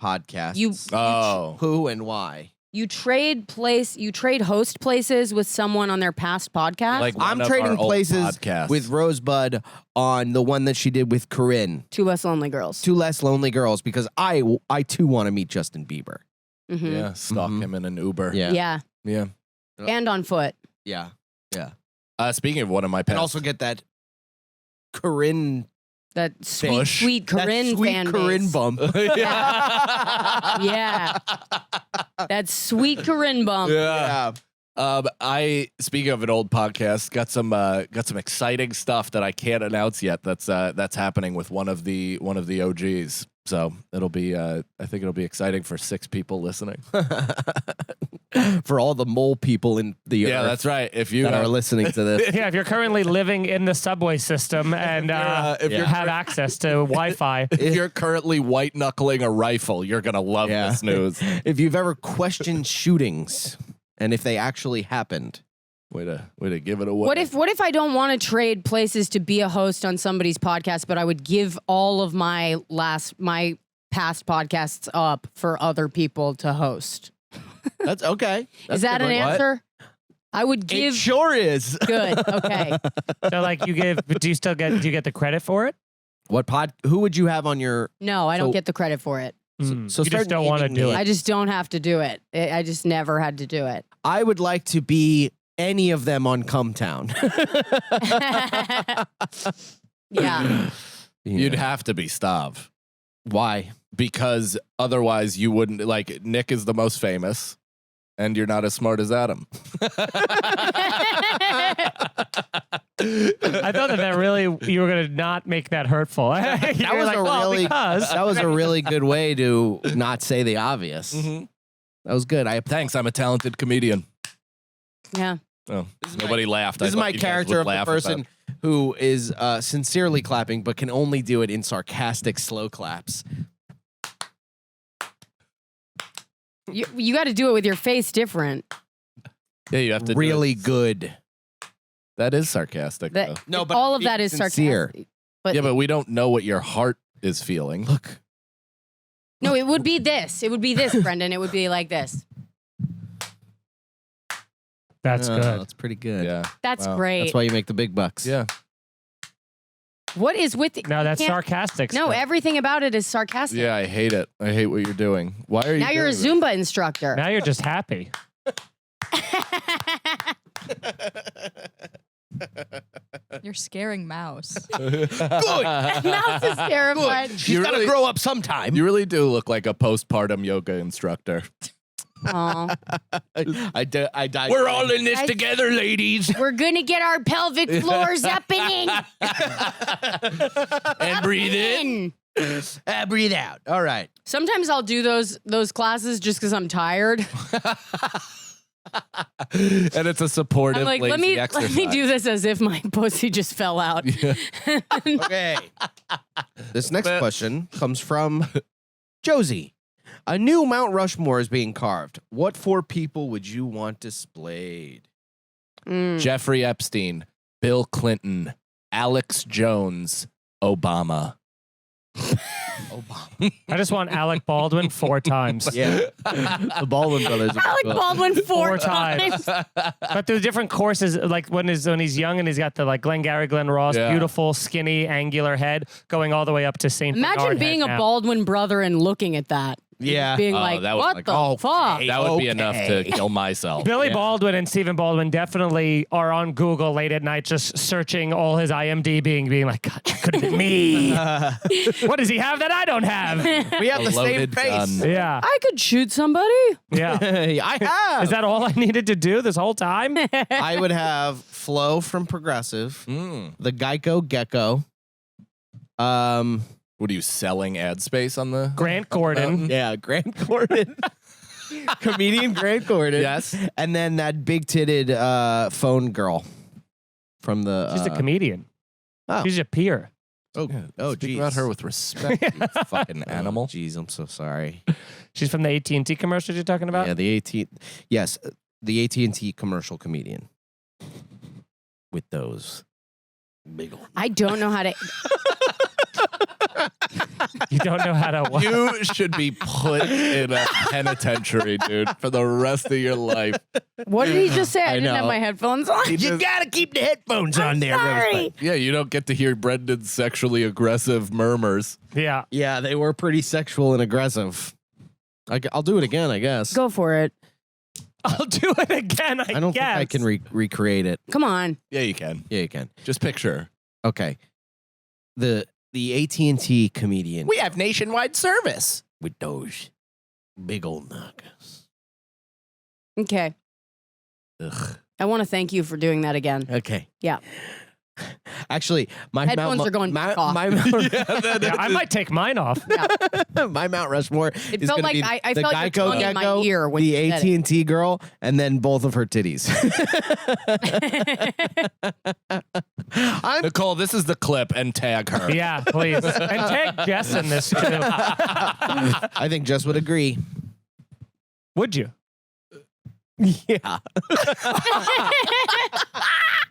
podcasts. Oh. Who and why? you trade host places with someone on their past podcast. Like I'm one of trading our old places podcasts. with Rosebud on the one that she did with Corinne. Two Less Lonely Girls. Two Less Lonely Girls, because I too want to meet Justin Bieber. Mhm. Yeah, stalk Mhm. him in an Uber. Yeah. Yeah. And on foot. Yeah. Speaking of one of my And pets, also get that Corinne That sweet, Bush. sweet Corinne that sweet fan Corinne base. bump. Yeah. That sweet Corinne bump. yeah. I speaking of an old podcast, got some exciting stuff that I can't announce yet. That's happening with one of the OGs. So it'll be I think it'll be exciting for 6 people listening. For all the mole people in the Yeah, earth that's right. If you that are listening to this. Yeah, if you're currently living in the subway system and if you're- have access to Wi-Fi, if you're currently white knuckling a rifle, you're gonna love Yeah. this news. If you've ever questioned shootings and if they actually happened. Way to give it away. What if I don't want to trade places to be a host on somebody's podcast, but I would give all of my past podcasts up for other people to host? That's okay. Is that an answer? I would It give. sure is. Good. Okay. so like do you get the credit for it? Who would you have on your No, I don't So- get the credit for it. so You start just don't want to naming do names. it. I just don't have to do it. I just never had to do it. I would like to be any of them on Cumtown. Yeah. You'd have to be Stav. Why? Because otherwise you wouldn't, like, Nick is the most famous and you're not as smart as Adam. I thought that really you were gonna not make that hurtful. That was like, a well, really because that was a really good way to not say the obvious. Mhm. That was good. Thanks, I'm a talented comedian. Yeah. Oh, nobody laughed. This I is thought my you guys character would of the laugh at person who is sincerely clapping, but can only do it in sarcastic slow claps. You got to do it with your face different. that. Yeah, you have to do Really it. good. That is sarcastic, That- though. No, but all of being that is sincere. sarcastic. But Yeah, but we don't know what your heart is feeling. Look, no, it would be this. It would be this, Brendan. It would be like this. that's good. That's pretty good. Yeah. That's Wow. great. That's why you make the big bucks. Yeah. What is with No, that's can't- sarcastic. No, stuff. everything about it is sarcastic. Yeah, I hate it. I hate what you're doing. Why are you Now you're a doing Zumba instructor. Now you're just happy. You're scaring Mouse. this? Mouse is terrified. She's got to really- grow up sometime. You really do look like a postpartum yoga instructor. Aw. I died. We're all in this I- together, ladies. We're gonna get our pelvic floors up and in. And breathe in. Breathe out. All right. Sometimes I'll do those classes just because I'm tired. And it's a supportive, I'm like, lazy let exercise. me do this as if my pussy just fell out. Okay. This next question comes from Josie. A new Mount Rushmore is being carved. What 4 people would you want displayed? Jeffrey Epstein, Bill Clinton, Alex Jones, Obama. I just want Alec Baldwin 4 times. Yeah. The Baldwin brothers. Alec Baldwin four 4 times. times. But through different courses, like when he's young and he's got the like Glengarry Glen Ross, Yeah. beautiful, skinny, angular head, going all the way up to St. Imagine Bernard being head a now. Baldwin brother and looking at that. Yeah. Being Oh, like, that was what like, the oh, fuck? That would be enough to kill myself. Billy Baldwin and Stephen Baldwin definitely are on Google late at night just searching all his IMDb, being like, God, that could have been me. What does he have that I don't have? We have A the same loaded face. gun. Yeah. I could shoot somebody. Yeah. I have. Is that all I needed to do this whole time? I would have Flo from Progressive, the Geico Gecko. What are you selling ad space on the Grant Gordon. Yeah, Grant Gordon. Comedian Grant Gordon. Yes. And then that big-titted phone girl from the... She's a comedian. oh. She's a peer. Oh, Speak geez. about her with respect, you fucking animal. Jeez, I'm so sorry. She's from the AT&T commercials you're talking about? Yeah, the Yes, the AT&T commercial comedian. With those big old... I don't know how to. You don't know how to what? You should be put in a penitentiary, dude, for the rest of your life. What did he just say? I didn't have know. my headphones on. You gotta keep the headphones on there, Sorry. Rosebud. Yeah, you don't get to hear Brendan's sexually aggressive murmurs. Yeah. Yeah, they were pretty sexual and aggressive. I'll do it again, I guess. Go for it. I'll do it again, I I don't think I guess. can recreate it. Come on. Yeah, you can. Yeah, you can. Just picture. Okay. The AT&T comedian. We have nationwide service. With those big old knockers. Okay. Ugh. I want to thank you for doing that again. Okay. Yeah. Actually, my Headphones Mount, are going my, off. my, Mount, Yeah, I might take mine off. my Mount Rushmore It is felt gonna like be I the felt your Geico tongue in my Gecko, ear when the you said it. AT&T girl, and then both of her titties. I'm Nicole, this is the clip and tag her. Yeah, please. And tag Jess in this too. I think Jess would agree. Would you? Yeah.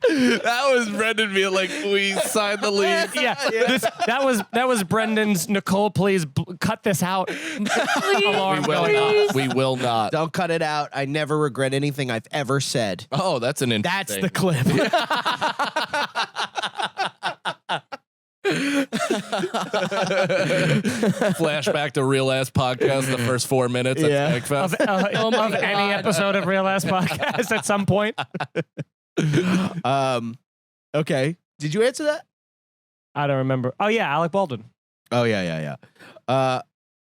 That was Brendan being like, we signed the lease. Yeah. That was Brendan's Nicole, please cut this out. Alarm going off. We will not. Don't cut it out. I never regret anything I've ever said. Oh, that's an That's interesting. the clip. Flashback to Real Ass Podcast, the first 4 minutes at Yeah. Snagfest. Of any episode of Real Ass Podcast at some point. Okay. Did you answer that? I don't remember. Oh yeah, Alec Baldwin. Oh, yeah.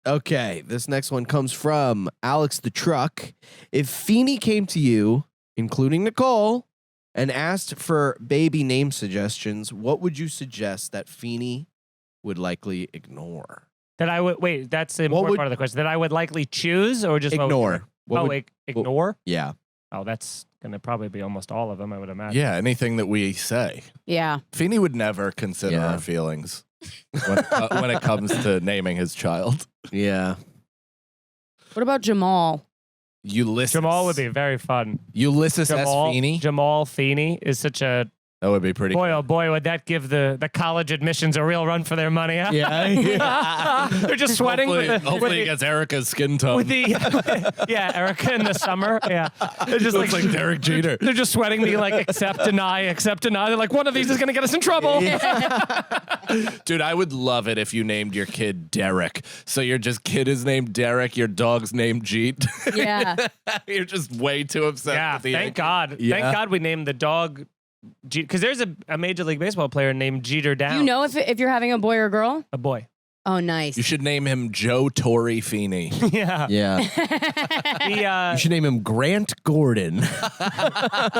Okay. This next one comes from Alex the Truck. If Feeney came to you, including Nicole, and asked for baby name suggestions, what would you suggest that Feeney would likely ignore? That I would wait. That's the What important would- part of the question. That I would likely choose or just what would- Ignore. What oh, would- wait, ignore. Yeah. Oh, that's gonna probably be almost all of them. I would imagine. Yeah, anything that we say. Yeah. Feeney would never consider Yeah. our feelings when it comes to naming his child. Yeah. What about Jamal? Ulysses. Jamal would be very fun. Ulysses S. Jamal Feeney. Jamal Feeney is such a That would be pretty boy. Oh boy, would that give the college admissions a real run for their money? Huh? Yeah. They're just sweating Hopefully, with the, hopefully with he the, gets Erica's skin tone. with the yeah, Erica in the summer. Yeah, they're just Looks like Derek Jeter. they're just sweating me like accept, deny, accept, deny. They're like, one of these is gonna get us in trouble. Dude, I would love it if you named your kid Derek. So your kid is named Derek, your dog's named Jeet. Yeah. You're just way too upset Yeah, with the thank Yankees. God. Yeah. Thank God we named the dog because there's a Major League Baseball player named Jeter Downs. Do you know if you're having a boy or girl? a boy? Oh, nice. You should name him Joe Torrey Feeney. Yeah. Yeah. The, You should name him Grant Gordon.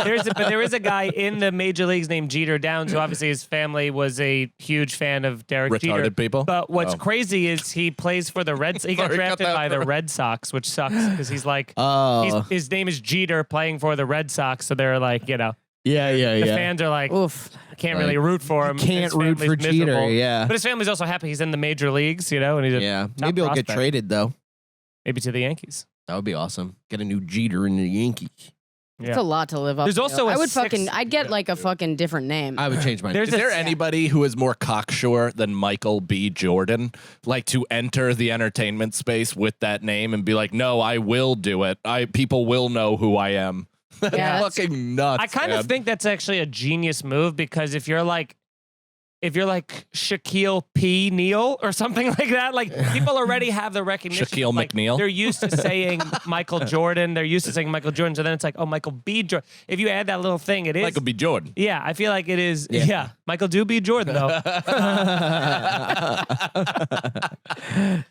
there is a guy in the major leagues named Jeter Downs who obviously his family was a huge fan of Derek Jeter. Retarded people? But what's Oh. crazy is he plays for the Reds. He got Sorry, cut drafted that by the out. Red Sox, which sucks because he's like Oh. his name is Jeter playing for the Red Sox. So they're like, the Yeah. fans are like, Oof. can't really root for him. Can't His root family's for Jeter. miserable. Yeah. But his family's also happy he's in the major leagues, and he's Yeah. top Maybe he'll get prospect. traded though. maybe to the Yankees. That would be awesome. Get a new Jeter in the Yankees. It's a lot to live up There's to. also I a would six- I'd get like a fucking different name. I would change mine. There's Is there anybody who is more cocksure than Michael B. Jordan, like to enter the entertainment space with that name and be like, no, I will do it. People will know who I am. Yeah, that's- Fucking nuts. I kind man. of think that's actually a genius move because if you're like Shaquille P. Neal or something like that, like people already have the recognition. Shaquille like, McNeil? They're used to saying Michael Jordan. They're used to saying Michael Jordan. So then it's like, oh, Michael B. Jordan. If you add that little thing, it is. Michael B. Jordan. Yeah, I feel like it is. Yeah. Michael do B. Jordan, though.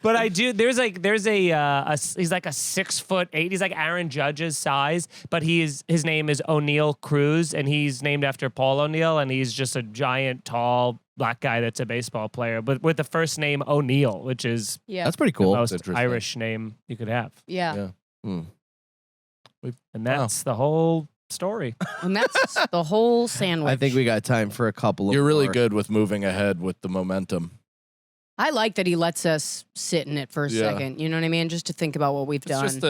But I do. There's a he's like a 6'8". He's like Aaron Judge's size, but his name is O'Neal Cruz, and he's named after Paul O'Neal, and he's just a giant, tall black guy that's a baseball player, but with the first name O'Neal, which is yeah. That's pretty the cool. most interesting. Irish name you could have, yeah. Hmm. and that's the whole story. And that's the whole sandwich. I think we got time for a couple of You're really more. good with moving ahead with the momentum. I like that he lets us sit in it for a Yeah. second. You know what I mean? Just to think about what we've It's done. just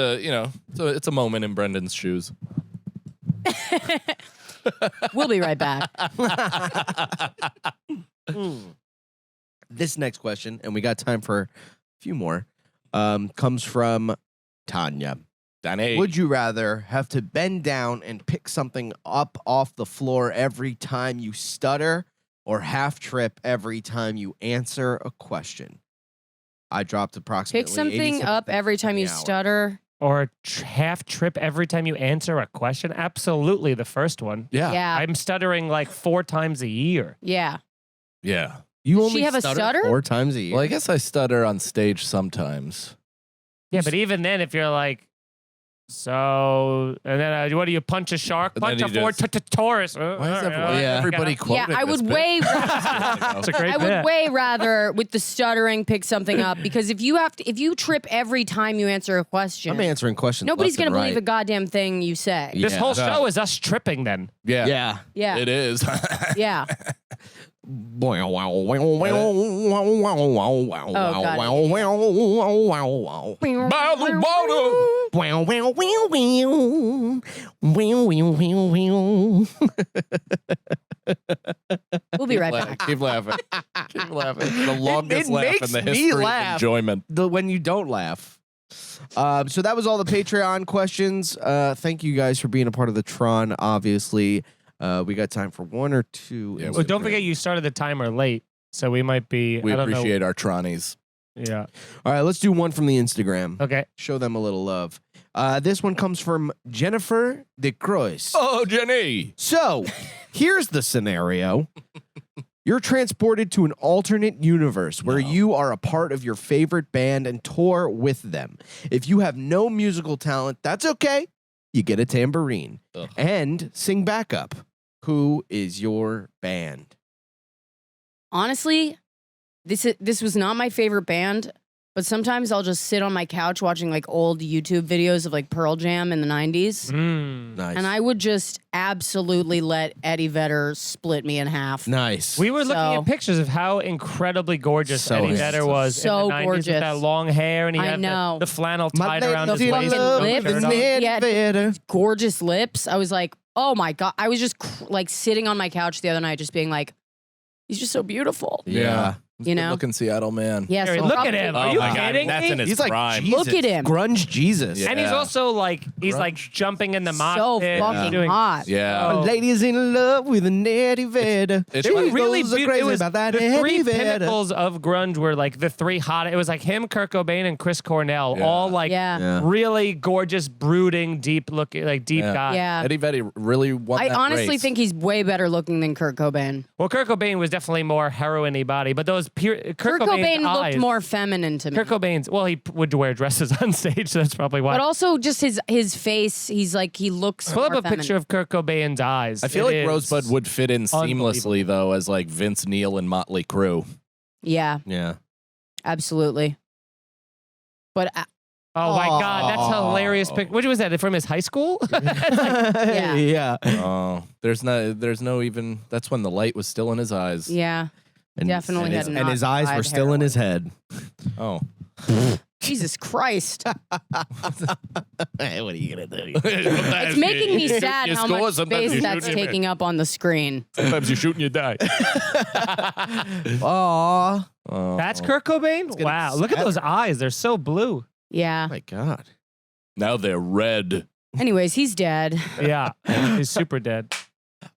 it's a moment in Brendan's shoes. We'll be right back. This next question, and we got time for a few more, comes from Tanya. Danny. Would you rather have to bend down and pick something up off the floor every time you stutter, or half trip every time you answer a question? I dropped approximately Pick something 87 up every time you an hour. stutter. Or half trip every time you answer a question? Absolutely, the first one. Yeah. Yeah. I'm stuttering like 4 times a year. Yeah. Yeah. You Does only she have a stutter stutter? 4 times a year. Well, I guess I stutter on stage sometimes. Yeah, but even then, if you're like, so, and then what do you punch a shark? And then Punch a you Ford just- Taurus. Why is everybody Yeah, quoting I this would bit? way It's a great I would bit. way rather with the stuttering pick something up because if you trip every time you answer a question, I'm answering questions. nobody's left and gonna believe a right. goddamn thing you say. This Yeah. whole show is us tripping then. Yeah. Yeah. Yeah. It is. Yeah. By the water. We'll be right back. Keep laughing. Keep laughing. The longest it laugh makes in the me history laugh. of enjoyment. When you don't laugh. So that was all the Patreon questions. Thank you guys for being a part of the Tron. Obviously, we got time for 1 or 2. Yeah, Well, don't forget you started the timer late, so we might be. We I don't appreciate our Tronnies. know. Yeah. All right, let's do one from the Instagram. Okay. Show them a little love. This one comes from Jennifer de Croix. Oh, Jenny. So, here's the scenario. You're transported to an alternate universe where you are a part of your favorite band and tour with them. If you have no musical talent, that's okay. You get a tambourine Ugh. and sing backup. Who is your band? Honestly, this was not my favorite band, but sometimes I'll just sit on my couch watching like old YouTube videos of like Pearl Jam in the 90s. Nice. And I would just absolutely let Eddie Vedder split me in half. Nice. We were looking So- at pictures of how incredibly gorgeous So Eddie handsome. Vedder was So in the 90s gorgeous. with that long hair, and he I had know. the flannel My tied around his lady fucking waist. love with no lips. is shirt on. Eddie Yeah. Vedder. Gorgeous lips. I was like, oh my God. I was just like sitting on my couch the other night just being like, he's just so beautiful. Yeah. You know? Looking Seattle man. Yes. Harry, look at him. Are you kidding That's me? in his He's like prime. Jesus. Look at him. Grunge Jesus. Yeah. And he's also like, he's like jumping in the mosh So pit, fucking doing- hot. Yeah. Oh. Ladies in love with an Eddie Vedder. It's They were funny. really Girls are beautiful. crazy It was about that the Eddie three Vedder. pinnacles of grunge were like the 3 hot. It was like him, Kurt Cobain, and Chris Cornell, Yeah. all like Yeah. Yeah. really gorgeous, brooding, deep looking, like deep Yeah. guys. Yeah. Eddie Vedder really won I that honestly race. think he's way better looking than Kurt Cobain. Well, Kurt Cobain was definitely more heroin-y body, but those Kurt Kurt Cobain's Cobain eyes, looked more feminine to me. Kurt Cobain's, well, he would wear dresses on stage, so that's probably why. But also just his face, he's like, he looks Pull up more a picture of Kurt Cobain's eyes. I feel It like is- Rosebud would fit in seamlessly though as like Vince Neil and Motley Crue. Yeah, Yeah. absolutely. But Oh my God, that's a hilarious picture. What was that, from his high school? Yeah. Yeah. Oh, there's no even. That's when the light was still in his eyes. yeah, And, Definitely and had his, not and his eyes were tried still in his head. Oh, Jesus Christ. Hey, what are you gonna do? It's making me sad how much space that's taking up on the screen. Sometimes you shoot and you die. Aw. That's Kurt Cobain? gonna Wow. Look at sad. those eyes. They're so blue. Yeah. Oh my God. Now they're red. Anyways, he's dead. Yeah. He's super dead.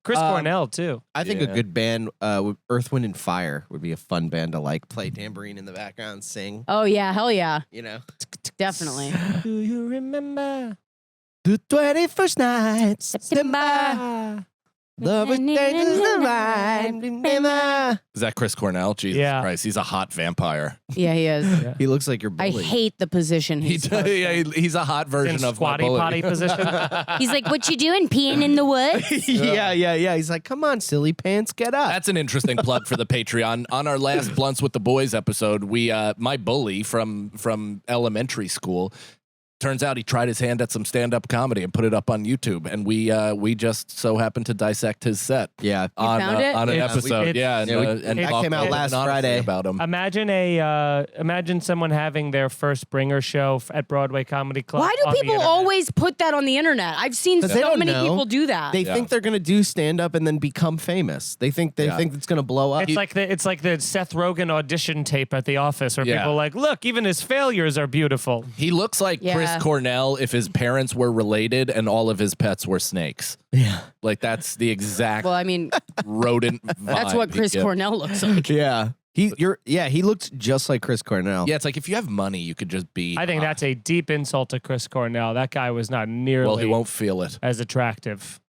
Chris Cornell, too. I think a Yeah. good band, Earth, Wind, and Fire would be a fun band to like play tambourine in the background, sing. Oh, yeah. Hell yeah. You know. Definitely. Do you remember? The 21st night, September. Love is dangerous to ride. Is that Chris Cornell? Jesus Yeah. Christ, he's a hot vampire. Yeah, he is. Yeah. He looks like your I bully. hate the position he's He's a hot In version of my squatty bully. potty position. He's like, what you doing, peeing in the woods? yeah. He's like, come on, silly pants, get up. That's an interesting plug for the Patreon. On our last Blunts with the Boys episode, we my bully from elementary school. Turns out he tried his hand at some stand-up comedy and put it up on YouTube, and we just so happened to dissect his set Yeah. on found it? on an It's- episode. it's- Yeah, and, Yeah, we- and that talked came out open last and honestly Friday. about him. Imagine someone having their first bringer show at Broadway Comedy Club. Why on do the people internet. always put that on the internet? I've seen 'Cause they so don't many know. people do that. They Yeah. think they're gonna do stand-up and then become famous. They think Yeah. it's gonna blow up. It's like the Seth Rogen audition tape at The Office, where Yeah. people are like, look, even his failures are beautiful. He looks like Chris Yeah. Cornell if his parents were related and all of his pets were snakes. Yeah. Like that's the exact well, I mean, rodent vibe. that's what he Chris gives. Cornell looks like. Yeah. He looked just like Chris Cornell. Yeah, it's like if you have money, you could just be. I think hot. that's a deep insult to Chris Cornell. That guy was not nearly Well, he won't feel it. as attractive.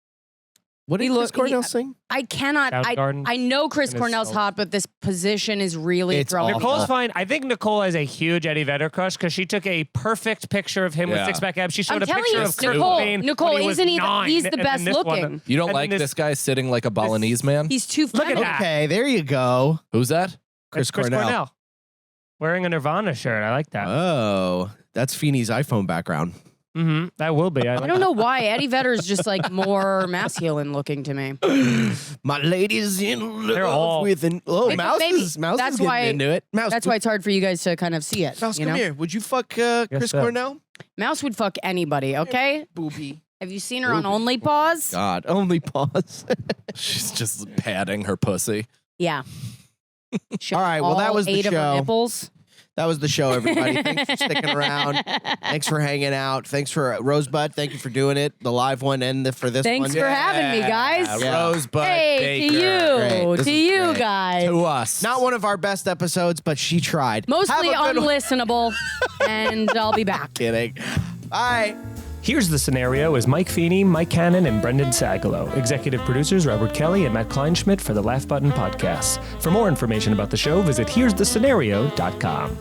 What did He Chris look- Cornell he- sing? I cannot. Soundgarden I know Chris and his Cornell's soul. hot, but this position is really It's throwing. awful. Nicole's fine. I think Nicole has a huge Eddie Vedder crush because she took a perfect picture of him with Yeah. six-pack abs. She showed I'm a telling picture you, of Kurt Nicole. Cobain Nicole, when he was isn't he? 9, He's the and then best this one- looking. You don't And like then this guy sitting like a Balinese man? He's too. Look at fat. that. Okay, there you go. Who's that? Chris That's Cornell. wearing a Nirvana shirt. I like that. Oh, that's Feeney's iPhone background. That will be. I don't know why Eddie Vedder is just like more masculine looking to me. My lady's in love They're all- with an Mouse maybe is that's getting why- into it. Mouse, That's why it's hard for you guys to kind of see it. Mouse, you come know? here. Would you fuck Chris so. Cornell? Mouse would fuck anybody. Okay. Booby. Have you seen her on OnlyPause? God, only pause. She's just padding her pussy. Yeah. All right, well, that All was the 8 of her show. nipples. That was the show, everybody. Thanks for sticking around. Thanks for hanging out. Thanks for Rosebud. Thank you for doing it, the live one and for this Thanks one. for having me, guys. Yeah. Rosebud Hey, to Baker. you, Great. This to is you great. guys. To us. Not one of our best episodes, but she tried. Mostly Have a good one. unlistenable, and I'll be back. Kidding. Bye. Here's the Scenario is Mike Feeney, Mike Cannon, and Brendan Sagalow. Executive producers Robert Kelly and Matt Kleinschmidt for the Laugh Button Podcasts. For more information about the show, visit here'sthescenario.com.